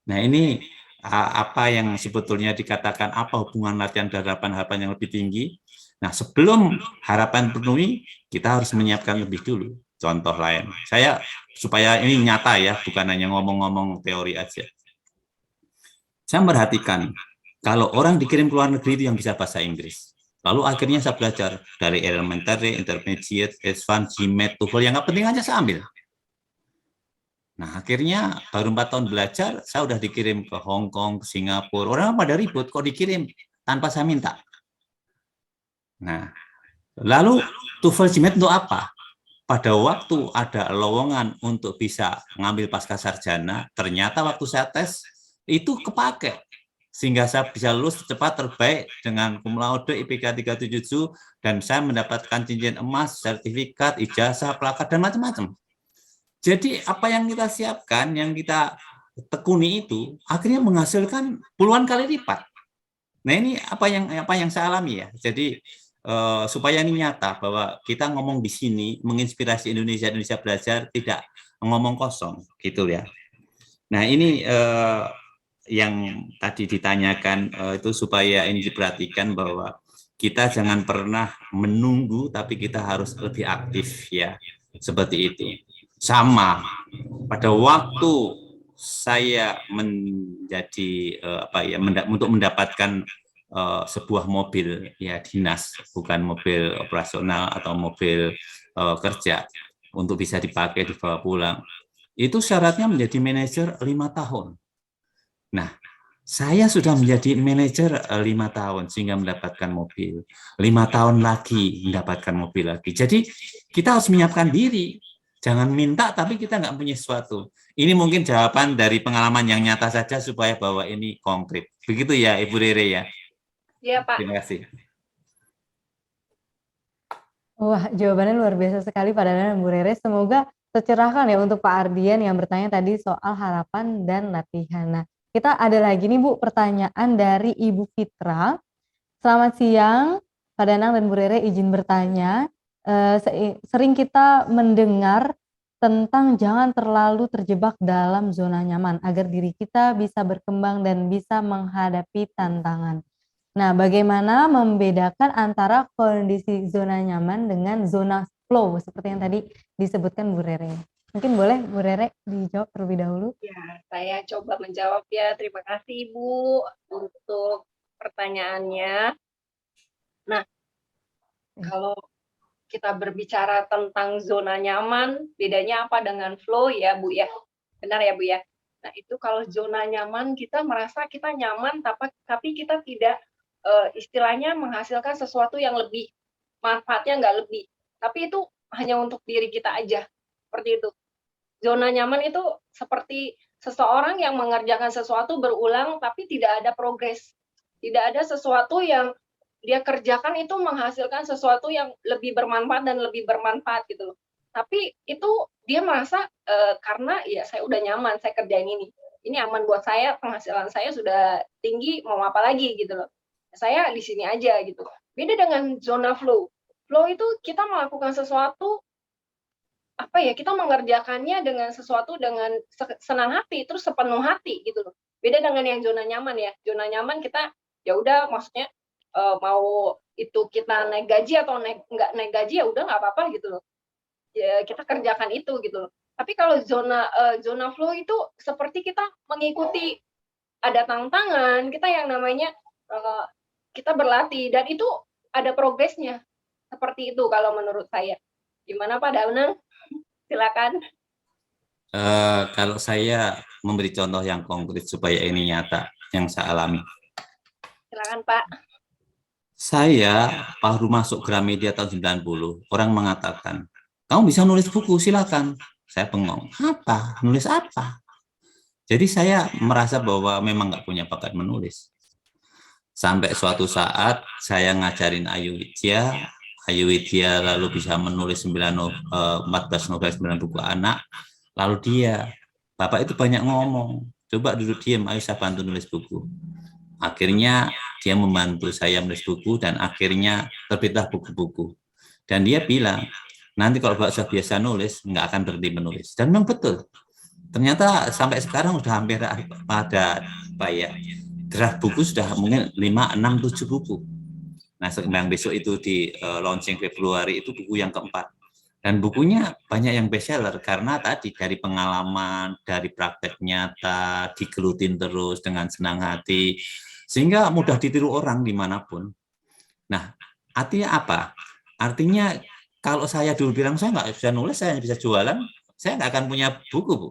Nah ini apa yang sebetulnya dikatakan apa hubungan latihan dan harapan yang lebih tinggi. Nah sebelum harapan penuhi, kita harus menyiapkan lebih dulu. Contoh lain, saya supaya ini nyata ya, bukan hanya ngomong-ngomong teori aja. Saya memperhatikan, kalau orang dikirim ke luar negeri itu yang bisa bahasa Inggris. Lalu akhirnya saya belajar dari elementary, intermediate, advanced, GMAT, TOEFL, yang nggak penting aja saya ambil. Nah, akhirnya baru 4 tahun belajar, saya udah dikirim ke Hong Kong, ke Singapura. Orang pada ribut, kok dikirim tanpa saya minta. Nah, lalu TOEFL GMAT untuk apa? Pada waktu ada lowongan untuk bisa ngambil pasca sarjana, ternyata waktu saya tes, itu kepake. Sehingga saya bisa lulus cepat terbaik dengan cum laude IPK 377, dan saya mendapatkan cincin emas, sertifikat, ijazah, plakat, dan macam-macam. Jadi apa yang kita siapkan, yang kita tekuni itu akhirnya menghasilkan puluhan kali lipat. Nah ini apa yang saya alami ya. Jadi supaya ini nyata bahwa kita ngomong di sini menginspirasi Indonesia belajar, tidak ngomong kosong gitu ya. Nah ini yang tadi ditanyakan itu supaya ini diperhatikan bahwa kita jangan pernah menunggu, tapi kita harus lebih aktif ya, seperti itu. Sama pada waktu saya menjadi untuk mendapatkan sebuah mobil ya dinas, bukan mobil operasional atau mobil kerja untuk bisa dipakai dibawa pulang. Itu syaratnya menjadi manajer 5 tahun. Nah, saya sudah menjadi manajer 5 tahun sehingga mendapatkan mobil. 5 tahun lagi mendapatkan mobil lagi. Jadi kita harus menyiapkan diri. Jangan minta tapi kita nggak punya sesuatu. Ini mungkin jawaban dari pengalaman yang nyata saja supaya bahwa ini konkret. Begitu ya Ibu Rere ya? Iya Pak. Terima kasih. Wah, jawabannya luar biasa sekali Pak Dadan dan Bu Rere. Semoga tercerahkan ya untuk Pak Ardian yang bertanya tadi soal harapan dan latihan. Nah, kita ada lagi nih Bu, pertanyaan dari Ibu Fitra. Selamat siang, Pak Danang dan Bu Rere, izin bertanya. Sering kita mendengar tentang jangan terlalu terjebak dalam zona nyaman agar diri kita bisa berkembang dan bisa menghadapi tantangan. Nah, bagaimana membedakan antara kondisi zona nyaman dengan zona flow seperti yang tadi disebutkan Bu Rere? Mungkin boleh Bu Rere dijawab terlebih dahulu. Ya, saya coba menjawab ya. Terima kasih Ibu untuk pertanyaannya. Nah, kalau kita berbicara tentang zona nyaman, bedanya apa dengan flow ya Bu ya? Benar ya Bu ya? Nah, itu kalau zona nyaman kita merasa kita nyaman tapi kita tidak istilahnya menghasilkan sesuatu yang lebih, manfaatnya nggak lebih. Tapi itu hanya untuk diri kita aja. Seperti itu. Zona nyaman itu seperti seseorang yang mengerjakan sesuatu berulang tapi tidak ada progres. Tidak ada sesuatu yang dia kerjakan itu menghasilkan sesuatu yang lebih bermanfaat dan lebih bermanfaat gitu loh. Tapi itu dia merasa karena ya saya udah nyaman, saya kerjain ini. Ini aman buat saya, penghasilan saya sudah tinggi, mau apa lagi gitu loh. Saya di sini aja gitu. Beda dengan zona flow. Flow itu kita melakukan sesuatu kita mengerjakannya dengan sesuatu dengan senang hati, terus sepenuh hati gitu loh. Beda dengan yang zona nyaman ya. Zona nyaman kita ya udah maksudnya mau itu kita naik gaji atau nggak naik gaji ya udah nggak apa-apa gitu loh. Ya kita kerjakan itu gitu loh. Tapi kalau zona flow itu seperti kita mengikuti ada tantangan, kita yang namanya kita berlatih dan itu ada progresnya. seperti itu kalau menurut saya. Gimana Pak Daunang? Silakan. Kalau saya memberi contoh yang konkret supaya ini nyata yang saya alami. Silakan Pak. Saya baru masuk Gramedia tahun 90, orang mengatakan, kamu bisa nulis buku, silakan. Saya bengong, apa? Nulis apa? Jadi saya merasa bahwa memang nggak punya bakat menulis. Sampai suatu saat saya ngajarin Ayu Widya lalu bisa menulis 14 novel, 9 buku anak. Lalu dia, Bapak itu banyak ngomong, coba duduk diam, ayo saya bantu nulis buku. Akhirnya dia membantu saya menulis buku dan akhirnya terbitlah buku-buku. Dan dia bilang, nanti kalau Bapak sudah biasa nulis, nggak akan berhenti menulis. Dan memang betul. Ternyata sampai sekarang sudah hampir ada draft buku sudah mungkin 5, 6, 7 buku. Nah, yang besok itu di launching Februari itu buku yang keempat. Dan bukunya banyak yang bestseller karena tadi dari pengalaman, dari praktek nyata, digelutin terus dengan senang hati, sehingga mudah ditiru orang dimanapun. Nah, artinya apa? Artinya kalau saya dulu bilang saya nggak bisa nulis, saya hanya bisa jualan, saya nggak akan punya buku, Bu.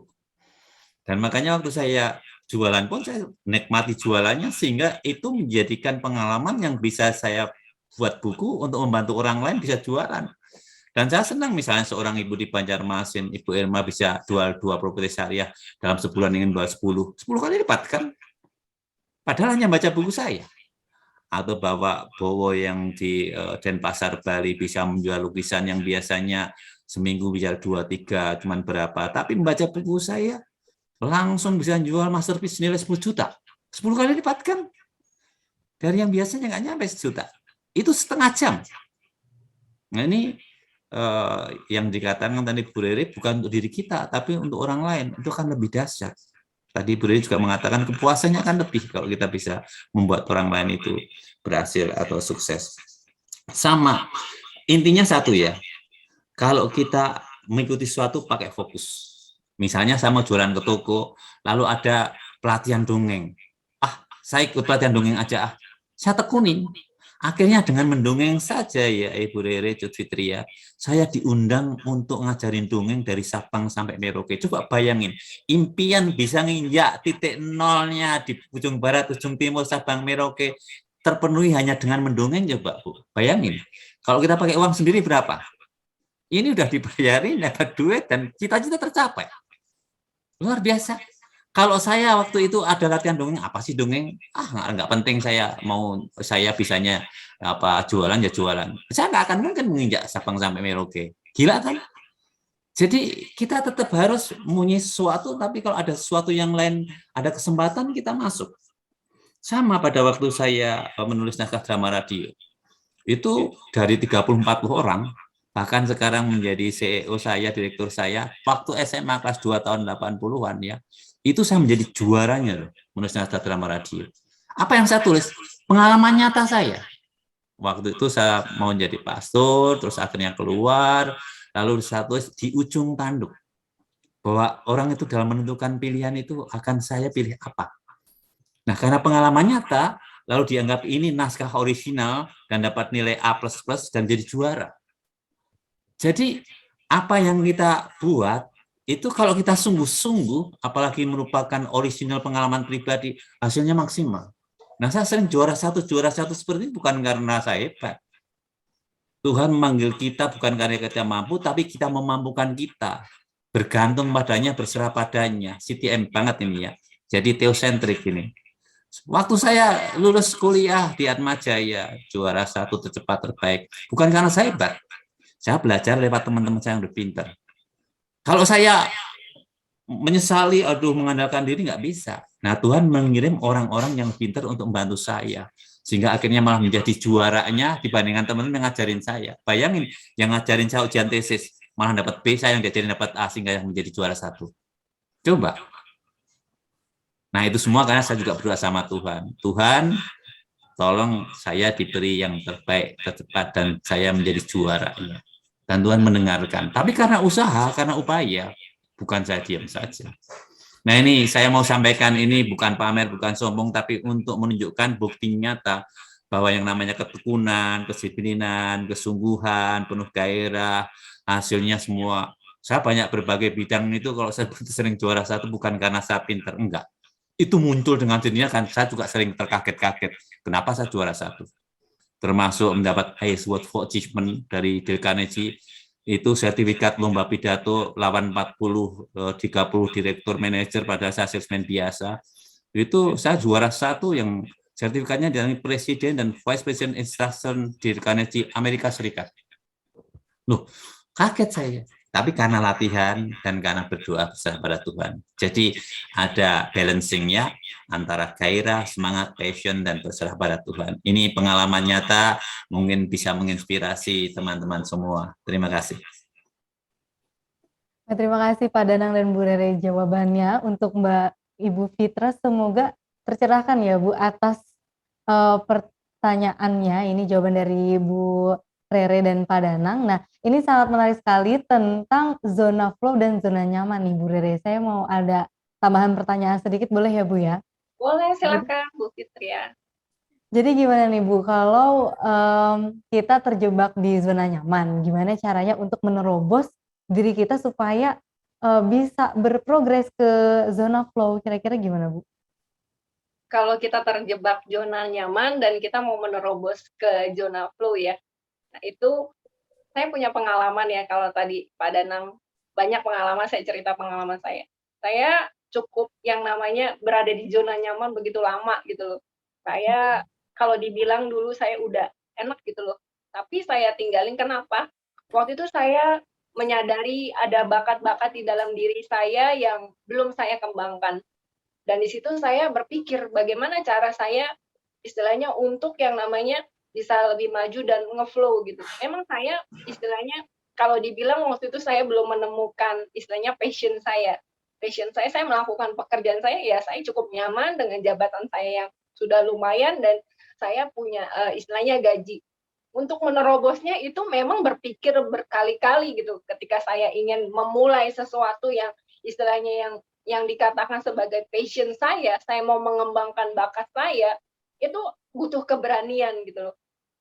Dan makanya waktu saya jualan pun saya nikmati jualannya sehingga itu menjadikan pengalaman yang bisa saya buat buku untuk membantu orang lain bisa jualan. Dan saya senang misalnya seorang ibu di Banjarmasin, Ibu Irma bisa jual 2 properti syariah dalam sebulan ingin jual 10 kali lipat kan? Padahal hanya baca buku saya. Atau Bapak Bowo yang di Denpasar, Bali bisa menjual lukisan yang biasanya seminggu bisa 2-3, cuman berapa. Tapi membaca buku saya langsung bisa jual masterpiece nilai 10 juta. 10 kali lipat kan? Dari yang biasanya nggak nyampe 1 juta. Itu setengah jam. Nah ini yang dikatakan tadi Bu Riri bukan untuk diri kita, tapi untuk orang lain. Itu akan lebih dahsyat. Tadi Bu Riri juga mengatakan kepuasannya akan lebih kalau kita bisa membuat orang lain itu berhasil atau sukses. Sama, intinya satu ya, kalau kita mengikuti sesuatu pakai fokus. Misalnya saya mau jualan ke toko, lalu ada pelatihan dongeng. Saya ikut pelatihan dongeng aja, saya tekunin. Akhirnya dengan mendongeng saja ya Ibu Rere, Cut Fitria, saya diundang untuk ngajarin dongeng dari Sabang sampai Merauke. Coba bayangin, impian bisa nginjak titik nolnya di ujung barat, ujung timur, Sabang, Merauke, terpenuhi hanya dengan mendongeng coba Bu. Bayangin, kalau kita pakai uang sendiri berapa? Ini udah dibayarin, dapat duit, dan cita-cita tercapai. Luar biasa. Kalau saya waktu itu ada latihan dongeng, apa sih dongeng? Nggak penting, saya bisanya jualan ya jualan. Saya nggak akan mungkin menginjak Sabang sampai Merauke. Gila kan? Jadi kita tetap harus punya sesuatu, tapi kalau ada sesuatu yang lain, ada kesempatan kita masuk. Sama pada waktu saya menulis naskah drama radio. Itu dari 30-40 orang, bahkan sekarang menjadi CEO saya, direktur saya, waktu SMA kelas 2 tahun 80-an ya, itu saya menjadi juaranya loh, menulis naskah drama radio. Apa yang saya tulis? Pengalaman nyata saya. Waktu itu saya mau jadi pastor, terus akhirnya keluar, lalu saya tulis di ujung tanduk, bahwa orang itu dalam menentukan pilihan itu akan saya pilih apa. Nah, karena pengalaman nyata, lalu dianggap ini naskah original dan dapat nilai A++ dan jadi juara. Jadi, apa yang kita buat, itu kalau kita sungguh-sungguh, apalagi merupakan original pengalaman pribadi, hasilnya maksimal. Nah, saya sering juara satu seperti ini bukan karena saya hebat. Tuhan memanggil kita bukan karena kita mampu, tapi kita memampukan kita. Bergantung padanya, berserah padanya. CTM banget ini ya. Jadi teosentrik ini. Waktu saya lulus kuliah di Atmajaya, juara 1 tercepat terbaik. Bukan karena saya hebat. Saya belajar lewat teman-teman saya yang lebih pintar. Kalau saya menyesali, mengandalkan diri, nggak bisa. Nah, Tuhan mengirim orang-orang yang pintar untuk membantu saya. Sehingga akhirnya malah menjadi juaranya dibandingkan teman-teman yang ngajarin saya. Bayangin, yang ngajarin saya ujian tesis, malah dapat B, saya yang diajarin dapat A, sehingga yang menjadi juara 1. Coba. Nah, itu semua karena saya juga berdoa sama Tuhan. Tuhan, tolong saya diberi yang terbaik, tercepat, dan saya menjadi juara. Dan Tuhan mendengarkan. Tapi karena usaha, karena upaya, bukan saya diam saja. Nah, ini saya mau sampaikan, ini bukan pamer, bukan sombong, tapi untuk menunjukkan bukti nyata bahwa yang namanya ketekunan, kedisiplinan, kesungguhan, penuh gairah, hasilnya semua. Saya banyak berbagai bidang itu kalau saya sering juara satu bukan karena saya pinter, enggak. Itu muncul dengan sendirinya kan, saya juga sering terkaget-kaget. Kenapa saya juara satu? Termasuk mendapat Highest Award for Achievement dari Dale Carnegie, itu sertifikat lomba pidato lawan 30 direktur manajer pada asesmen biasa. Itu saya juara satu yang sertifikatnya dari Presiden dan Vice President Instruction di Carnegie Amerika Serikat. Loh, kaget saya. Tapi karena latihan dan karena berdoa besar pada Tuhan. Jadi ada balancingnya antara gairah, semangat, passion, dan berserah pada Tuhan. Ini pengalaman nyata, mungkin bisa menginspirasi teman-teman semua. Terima kasih. Terima kasih Pak Danang dan Bu Rere jawabannya. Untuk Mbak Ibu Fitra, semoga tercerahkan ya Bu atas pertanyaannya. Ini jawaban dari Bu Rere dan Pak Danang. Nah, ini sangat menarik sekali tentang zona flow dan zona nyaman nih Bu Rere. Saya mau ada tambahan pertanyaan sedikit, boleh ya Bu ya? Boleh, silakan Bu Fitria. Jadi gimana nih Bu, kalau kita terjebak di zona nyaman, gimana caranya untuk menerobos diri kita supaya bisa berprogres ke zona flow, kira-kira gimana Bu? Kalau kita terjebak zona nyaman dan kita mau menerobos ke zona flow ya, nah itu saya punya pengalaman ya. Kalau tadi Pak Danang banyak pengalaman, saya cerita pengalaman saya. Saya cukup yang namanya berada di zona nyaman begitu lama gitu loh. Saya kalau dibilang dulu saya udah enak gitu loh, tapi saya tinggalin kenapa? Waktu itu saya menyadari ada bakat-bakat di dalam diri saya yang belum saya kembangkan. Dan di situ saya berpikir bagaimana cara saya istilahnya untuk yang namanya bisa lebih maju dan ngeflow gitu. Emang saya istilahnya kalau dibilang waktu itu saya belum menemukan istilahnya passion saya. Passion saya melakukan pekerjaan saya, ya saya cukup nyaman dengan jabatan saya yang sudah lumayan dan saya punya istilahnya gaji. Untuk menerobosnya itu memang berpikir berkali-kali gitu ketika saya ingin memulai sesuatu yang istilahnya yang dikatakan sebagai passion saya mau mengembangkan bakat saya, itu butuh keberanian gitu loh.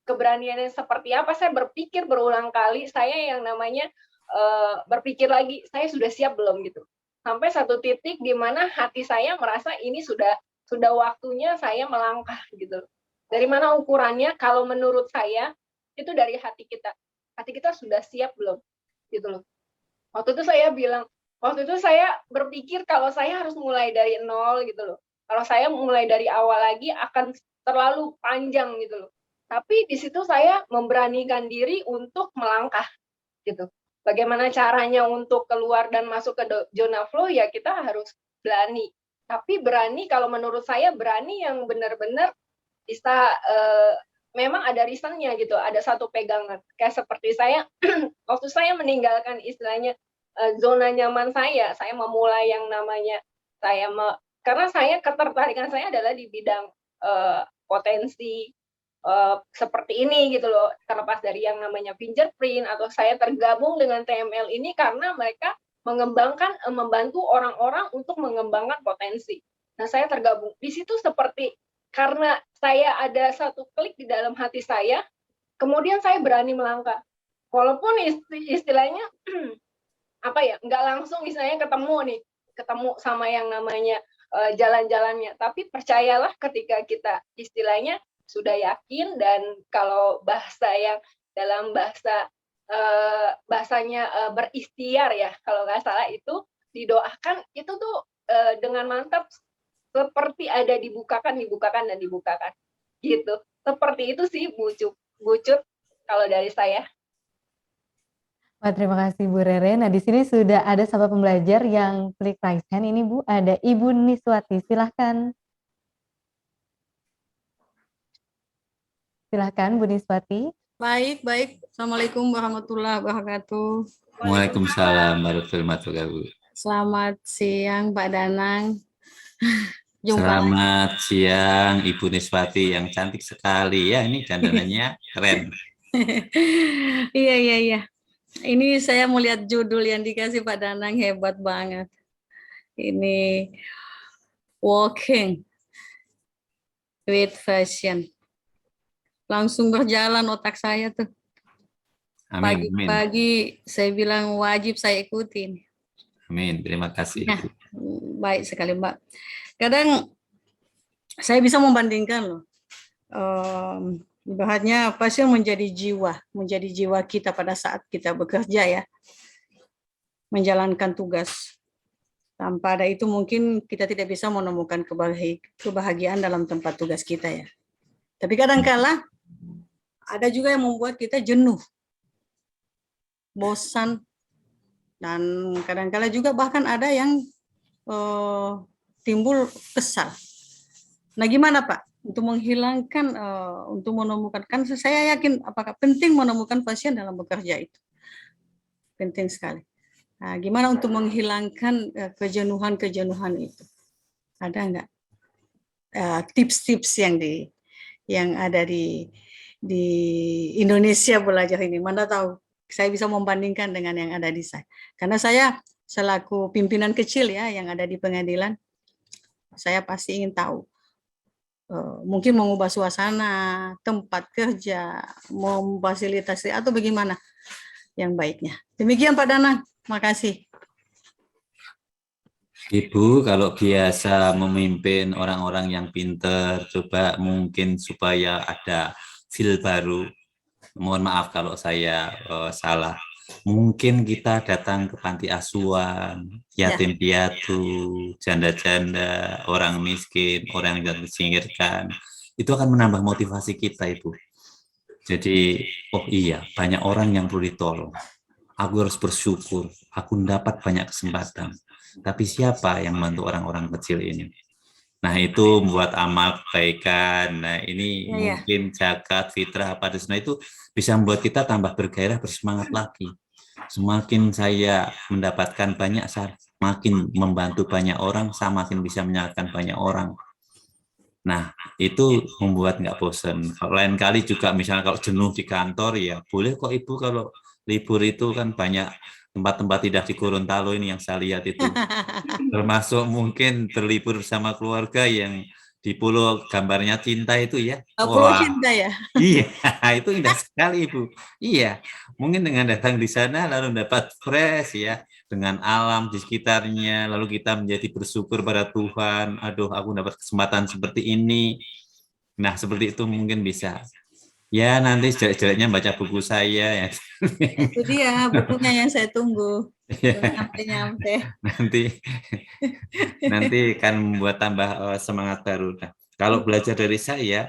Keberaniannya seperti apa? Saya berpikir berulang kali, saya yang namanya berpikir lagi, saya sudah siap belum gitu. Sampai satu titik di mana hati saya merasa ini sudah waktunya saya melangkah gitu. Dari mana ukurannya? Kalau menurut saya itu dari hati kita. Hati kita sudah siap belum? Gitu loh. Waktu itu saya berpikir kalau saya harus mulai dari nol gitu loh. Kalau saya mulai dari awal lagi akan terlalu panjang gitu loh. Tapi di situ saya memberanikan diri untuk melangkah gitu. Bagaimana caranya untuk keluar dan masuk ke zona flow? Ya kita harus berani. Tapi berani kalau menurut saya berani yang benar-benar bisa memang ada reasonnya gitu, ada satu pegangan. Kayak seperti saya waktu saya meninggalkan istilahnya zona nyaman saya memulai yang namanya karena saya ketertarikan saya adalah di bidang potensi seperti ini gitu loh, terlepas dari yang namanya fingerprint atau saya tergabung dengan TML ini karena mereka membantu orang-orang untuk mengembangkan potensi. Nah, saya tergabung di situ seperti karena saya ada satu klik di dalam hati saya, kemudian saya berani melangkah. Walaupun istilahnya apa ya, nggak langsung misalnya ketemu sama yang namanya jalan-jalannya, tapi percayalah ketika kita istilahnya sudah yakin, dan kalau bahasa yang dalam bahasanya berikhtiar ya, kalau nggak salah itu didoakan, itu tuh dengan mantap seperti ada dibukakan gitu. Seperti itu sih Bucut kalau dari saya. Wah, terima kasih Bu Rere. Nah, di sini sudah ada sahabat pembelajar yang klik raise hand. Ini Bu, ada Ibu Niswati, silahkan. Silahkan Bu Niswati. Baik. Assalamualaikum warahmatullahi wabarakatuh. Waalaikumsalam warahmatullahi wabarakatuh. Selamat siang Pak Danang. Selamat siang Ibu Niswati yang cantik sekali ya, ini dandanannya keren. Iya. Ini saya mau lihat judul yang dikasih Pak Danang, hebat banget. Ini Walking with Fashion. langsung berjalan otak saya tuh. Amin, amin, Pagi-pagi saya bilang wajib saya ikutin. amin. Terima kasih. Nah, baik sekali Mbak. Kadang saya bisa membandingkan loh. Ibaratnya passion menjadi jiwa kita pada saat kita bekerja ya, menjalankan tugas. Tanpa ada itu mungkin kita tidak bisa menemukan kebahagiaan dalam tempat tugas kita ya. Tapi kadang-kala ada juga yang membuat kita jenuh, bosan, dan kadang-kala juga bahkan ada yang timbul kesal. Nah, gimana Pak untuk menghilangkan, untuk menemukan, kan saya yakin apakah penting menemukan passion dalam bekerja itu, penting sekali. Nah, gimana untuk menghilangkan kejenuhan itu? Ada nggak tips-tips yang ada di Indonesia belajar ini? Mana tahu saya bisa membandingkan dengan yang ada di saya. Karena saya selaku pimpinan kecil ya yang ada di pengadilan, saya pasti ingin tahu. Mungkin mengubah suasana, tempat kerja, memfasilitasi atau bagaimana yang baiknya. Demikian Pak Danang, makasih. Ibu, kalau biasa memimpin orang-orang yang pinter, coba mungkin supaya ada feel baru. Mohon maaf kalau saya salah. Mungkin kita datang ke panti asuhan, yatim piatu, janda-janda, orang miskin, orang yang disingkirkan. Itu akan menambah motivasi kita, Ibu. Jadi, oh iya, banyak orang yang perlu ditolong. Aku harus bersyukur, aku mendapat banyak kesempatan. Tapi siapa yang membantu orang-orang kecil ini? Nah, itu membuat amal kebaikan. Nah, ini mungkin zakat, fitrah, pada sunnah itu bisa membuat kita tambah bergairah, bersemangat lagi. Semakin saya mendapatkan banyak, semakin membantu banyak orang, semakin bisa menyalahkan banyak orang. Nah, itu membuat nggak bosan. Kalau lain kali juga misalnya kalau jenuh di kantor, ya boleh kok Ibu kalau libur itu kan banyak tempat-tempat tidak di Gorontalo ini yang saya lihat itu. Termasuk mungkin berlibur sama keluarga yang di pulau gambarnya cinta itu ya. Pulau Cinta ya? Iya, itu indah sekali Ibu. Iya, mungkin dengan datang di sana lalu dapat fresh ya, dengan alam di sekitarnya, lalu kita menjadi bersyukur pada Tuhan, aduh aku dapat kesempatan seperti ini. Nah, seperti itu mungkin bisa. Ya, nanti jelek-jeleknya baca buku saya ya. Itu dia bukunya yang saya tunggu. Nyampe-nyampe. Nanti akan membuat tambah semangat baru. Nah, kalau belajar dari saya,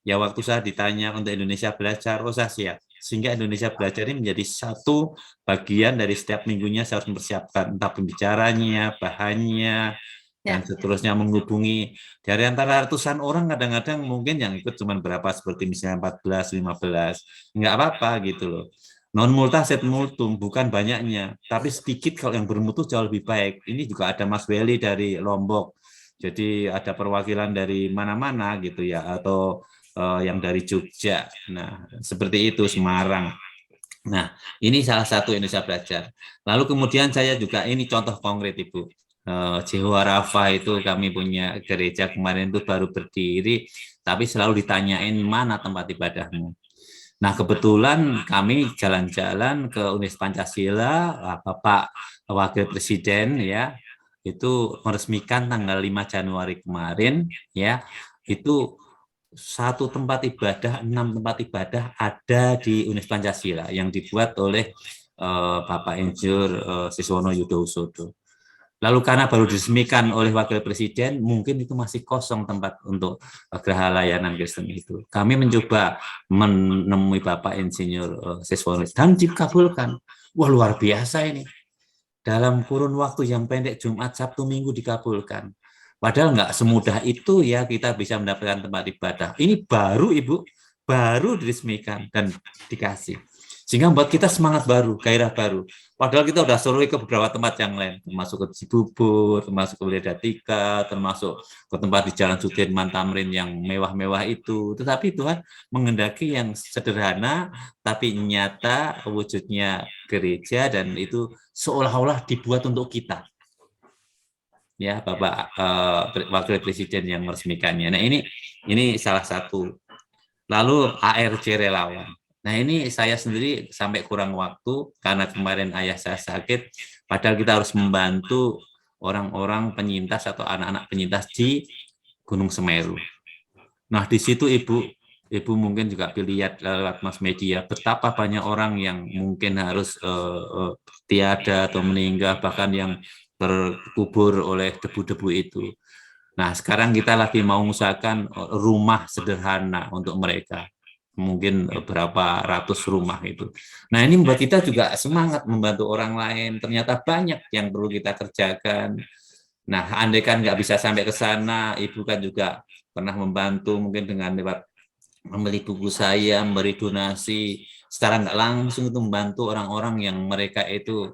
ya waktu saya ditanya untuk Indonesia Belajar, saya siap. Sehingga Indonesia Belajar ini menjadi satu bagian dari setiap minggunya saya harus mempersiapkan entah pembicaranya, bahannya, dan seterusnya, menghubungi dari antara ratusan orang, kadang-kadang mungkin yang ikut cuma berapa, seperti misalnya 14, 15, nggak apa-apa gitu loh. Non multa sed multum, bukan banyaknya, tapi sedikit kalau yang bermutu jauh lebih baik. Ini juga ada Mas Welly dari Lombok, jadi ada perwakilan dari mana-mana gitu ya, atau yang dari Jogja. Nah, seperti itu, Semarang. Nah, ini salah satu Indonesia Belajar. Lalu kemudian saya juga, ini contoh konkret Ibu. Jehovah Rafa itu kami punya gereja kemarin itu baru berdiri, tapi selalu ditanyain mana tempat ibadahmu. Nah, kebetulan kami jalan-jalan ke Universitas Pancasila, Bapak Wakil Presiden ya, itu meresmikan tanggal 5 Januari kemarin ya, itu 1 tempat ibadah, 6 tempat ibadah ada di Universitas Pancasila yang dibuat oleh Bapak Insinyur Siswono Yudhoyono. Lalu karena baru diresmikan oleh Wakil Presiden, mungkin itu masih kosong tempat untuk geraha layanan Kristen itu. Kami mencoba menemui Bapak Insinyur Siswono dan dikabulkan. Wah, luar biasa ini. Dalam kurun waktu yang pendek, Jumat, Sabtu, Minggu dikabulkan. Padahal nggak semudah itu ya kita bisa mendapatkan tempat ibadah. Ini baru Ibu, baru diresmikan dan dikasih. Sehingga membuat kita semangat baru, gairah baru. Padahal kita sudah survei ke beberapa tempat yang lain, termasuk ke Cibubur, termasuk ke Wilayah termasuk ke tempat di Jalan Sudirman Tamrin yang mewah-mewah itu. Tetapi Tuhan menghendaki yang sederhana, tapi nyata wujudnya gereja, dan itu seolah-olah dibuat untuk kita. Ya, Bapak Wakil Presiden yang meresmikannya. Nah, ini salah satu. lalu ARC relawan. Nah ini saya sendiri sampai kurang waktu karena kemarin ayah saya sakit, padahal kita harus membantu orang-orang penyintas atau anak-anak penyintas di Gunung Semeru. Nah di situ Ibu mungkin juga lihat lewat mass media betapa banyak orang yang mungkin harus tiada atau meninggal, bahkan yang terkubur oleh debu-debu itu. Nah sekarang kita lagi mau mengusahakan rumah sederhana untuk mereka, mungkin berapa ratus rumah itu. Nah ini membuat kita juga semangat membantu orang lain. Ternyata banyak yang perlu kita kerjakan. Nah andai kan nggak bisa sampai ke sana, Ibu kan juga pernah membantu mungkin dengan lewat membeli buku saya, memberi donasi, secara nggak langsung itu membantu orang-orang yang mereka itu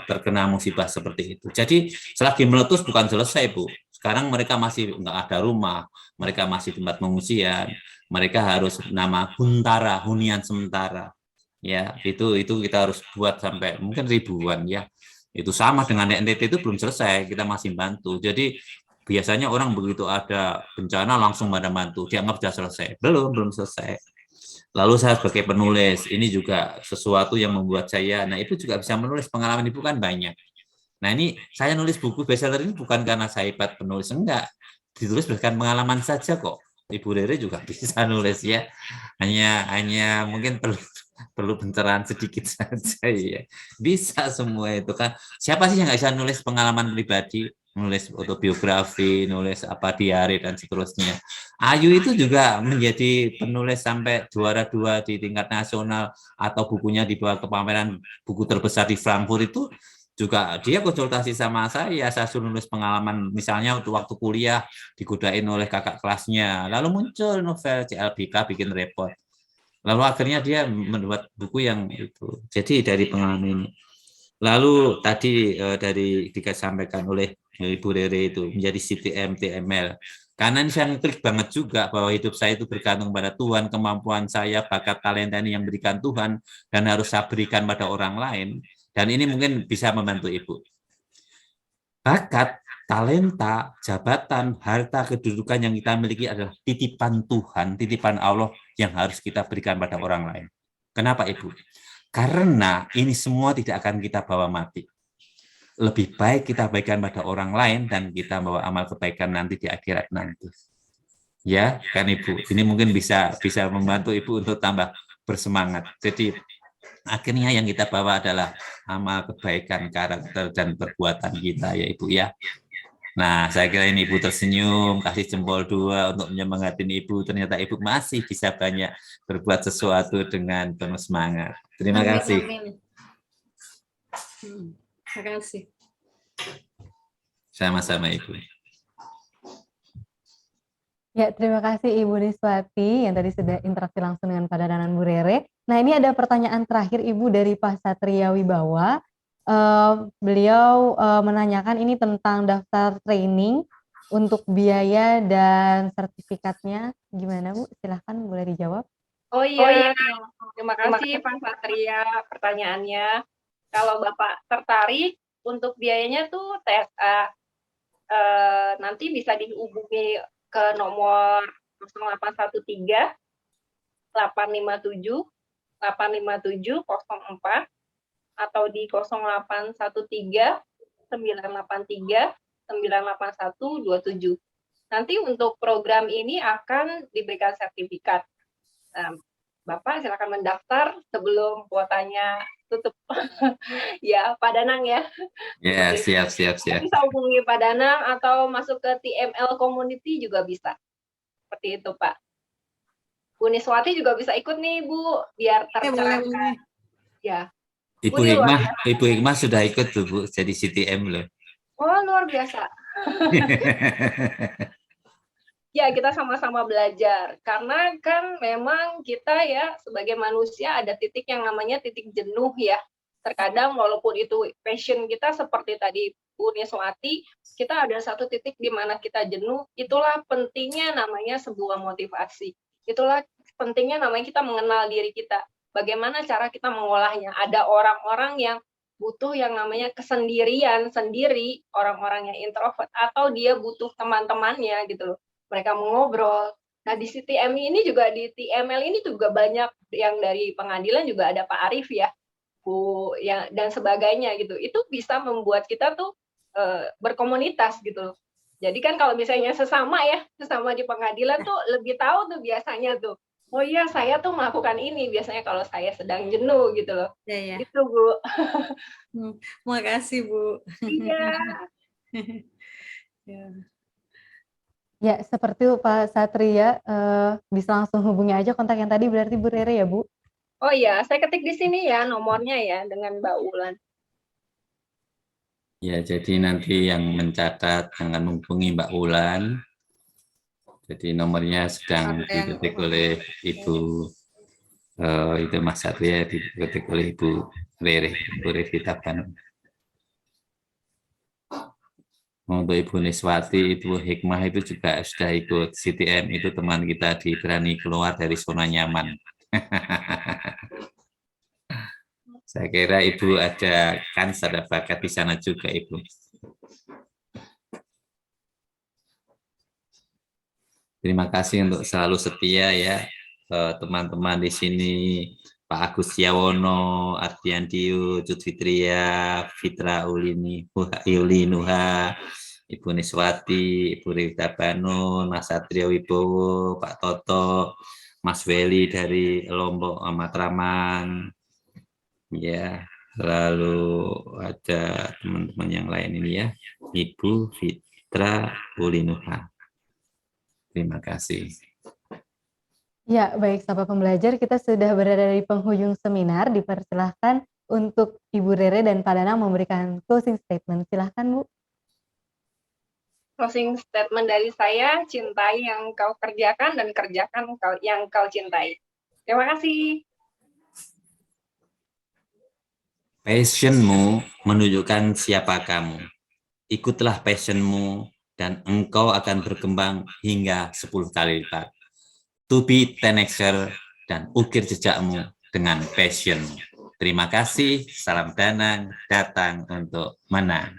terkena musibah seperti itu. Jadi selagi meletus bukan selesai, Bu. Sekarang mereka masih nggak ada rumah, mereka masih tempat pengungsian, mereka harus nama huntara, hunian sementara. Ya, itu kita harus buat sampai mungkin ribuan ya. Itu sama dengan NTT itu belum selesai, kita masih bantu. Jadi biasanya orang begitu ada bencana langsung pada bantu, dianggap sudah selesai. Belum selesai. Lalu saya sebagai penulis, ini juga sesuatu yang membuat saya, nah Ibu juga bisa menulis, pengalaman Ibu kan banyak. Nah ini saya nulis buku bestseller ini bukan karena saya hebat penulis, enggak. Ditulis berdasarkan pengalaman saja kok. Ibu Rere juga bisa nulis ya. Hanya mungkin perlu pencerahan sedikit saja ya. Bisa semua itu kan. Siapa sih yang nggak bisa nulis pengalaman pribadi, nulis autobiografi, nulis diari dan seterusnya. Ayu itu juga menjadi penulis sampai juara 2 di tingkat nasional atau bukunya dibawa ke pameran buku terbesar di Frankfurt itu juga dia konsultasi sama saya suruh nulis pengalaman misalnya waktu kuliah digodain oleh kakak kelasnya, lalu muncul novel CLBK bikin repot. Lalu akhirnya dia membuat buku yang itu. Jadi dari pengalaman ini. Lalu tadi dari disampaikan oleh Ibu Rere itu menjadi CTM, TML. Karena ini saya ngeklik banget juga bahwa hidup saya itu bergantung pada Tuhan, kemampuan saya, bakat, talenta ini yang berikan Tuhan dan harus saya berikan pada orang lain. Dan ini mungkin bisa membantu Ibu. Bakat, talenta, jabatan, harta, kedudukan yang kita miliki adalah titipan Tuhan, titipan Allah yang harus kita berikan pada orang lain. Kenapa Ibu? Karena ini semua tidak akan kita bawa mati. Lebih baik kita berikan pada orang lain dan kita bawa amal kebaikan nanti di akhirat nanti. Ya, kan Ibu. Ini mungkin bisa membantu Ibu untuk tambah bersemangat. Jadi akhirnya yang kita bawa adalah amal kebaikan, karakter, dan perbuatan kita ya Ibu ya. Nah, saya kira ini Ibu tersenyum, kasih jempol 2 untuk menyemangati Ibu. Ternyata Ibu masih bisa banyak berbuat sesuatu dengan penuh semangat. Terima kasih. Amin. Terima kasih. Sama-sama Ibu. Ya, terima kasih Ibu Niswati yang tadi sudah interaksi langsung dengan Pak Dadan dan Bu Rere. Nah, ini ada pertanyaan terakhir Ibu dari Pak Satria Wibawa. Beliau menanyakan ini tentang daftar training untuk biaya dan sertifikatnya. Gimana Bu? Silahkan boleh dijawab. Oh iya, terima kasih Pak Satria pertanyaannya. Kalau Bapak tertarik untuk biayanya tuh TSA, nanti bisa dihubungi ke nomor 0813 857 857 04 atau di 0813 983 981 27. Nanti untuk program ini akan diberikan sertifikat. Bapak silakan mendaftar sebelum kuotanya tutup. Ya, Pak Danang ya. Ya, siap. Bisa hubungi Pak Danang atau masuk ke TML Community juga bisa. Seperti itu, Pak. Bu Niswati juga bisa ikut nih, Bu, biar tercerahkan. Ya. Ibu Hikmah sudah ikut tuh, Bu, jadi CTM loh. Oh, luar biasa. Ya, kita sama-sama belajar. Karena kan memang kita ya sebagai manusia ada titik yang namanya titik jenuh ya. Terkadang walaupun itu passion kita seperti tadi Bu Niswati, kita ada satu titik di mana kita jenuh. Itulah pentingnya namanya sebuah motivasi. Itulah pentingnya namanya kita mengenal diri kita. Bagaimana cara kita mengolahnya. Ada orang-orang yang butuh yang namanya kesendirian sendiri, orang-orang yang introvert, atau dia butuh teman-temannya gitu loh. Mereka mengobrol, Nah, di CTM ini juga, di TML ini juga banyak yang dari pengadilan, juga ada Pak Arif ya, Bu, ya, dan sebagainya gitu. Itu bisa membuat kita tuh berkomunitas gitu. Jadi kan kalau misalnya sesama di pengadilan tuh lebih tahu tuh biasanya tuh. Oh iya, saya tuh melakukan ini biasanya kalau saya sedang jenuh gitu loh. Ya, ya. Itu, Bu. Makasih, Bu. Iya. Ya. Ya, seperti itu Pak Satria, bisa langsung hubungi aja kontak yang tadi berarti Bu Rere ya, Bu? Oh iya, saya ketik di sini ya nomornya ya dengan Mbak Ulan. Ya, jadi nanti yang mencatat jangan menghubungi Mbak Ulan. Jadi nomornya sedang diketik oleh Ibu itu Mas Satria, diketik oleh Ibu Rere Tabanun. Untuk Ibu Niswati, Ibu Hikmah itu juga sudah ikut CTM, itu teman kita di Berani Keluar dari Zona Nyaman. Saya kira Ibu ada bakat di sana juga, Ibu. Terima kasih untuk selalu setia ya teman-teman di sini, Pak Agus Yawono, Ardian Diu, Cut Fitria, Fitra Yuli Nuha, Ibu Niswati, Ibu Rita Banun, Mas Satrio Wibowo, Pak Toto, Mas Weli dari Lombok, Matraman, ya, lalu ada teman-teman yang lain ini ya, Ibu Fitra Ulinuha. Terima kasih. Ya, baik sahabat pembelajar, kita sudah berada di penghujung seminar. Dipersilahkan untuk Ibu Rere dan Pak Danang memberikan closing statement. Silahkan, Bu. Closing statement dari saya, cintai yang kau kerjakan dan kerjakan yang kau cintai. Terima kasih. Passionmu menunjukkan siapa kamu. Ikutlah passionmu dan engkau akan berkembang hingga 10 kali lipat. To be 10xer dan ukir jejakmu dengan passionmu. Terima kasih, salam Danang, datang untuk menang.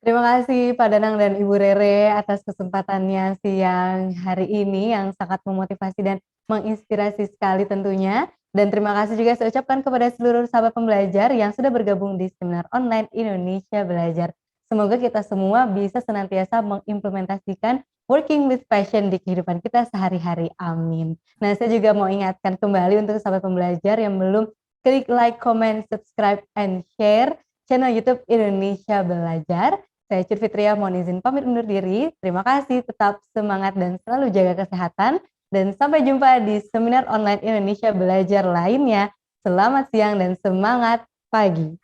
Terima kasih Pak Danang dan Ibu Rere atas kesempatannya siang hari ini yang sangat memotivasi dan menginspirasi sekali tentunya. Dan terima kasih juga saya ucapkan kepada seluruh sahabat pembelajar yang sudah bergabung di seminar online Indonesia Belajar. Semoga kita semua bisa senantiasa mengimplementasikan working with passion di kehidupan kita sehari-hari. Amin. Nah, saya juga mau ingatkan kembali untuk sahabat pembelajar yang belum klik like, comment, subscribe, and share channel YouTube Indonesia Belajar. Saya Cut Fitria mohon izin pamit undur diri. Terima kasih, tetap semangat dan selalu jaga kesehatan. Dan sampai jumpa di seminar online Indonesia Belajar lainnya. Selamat siang dan semangat pagi.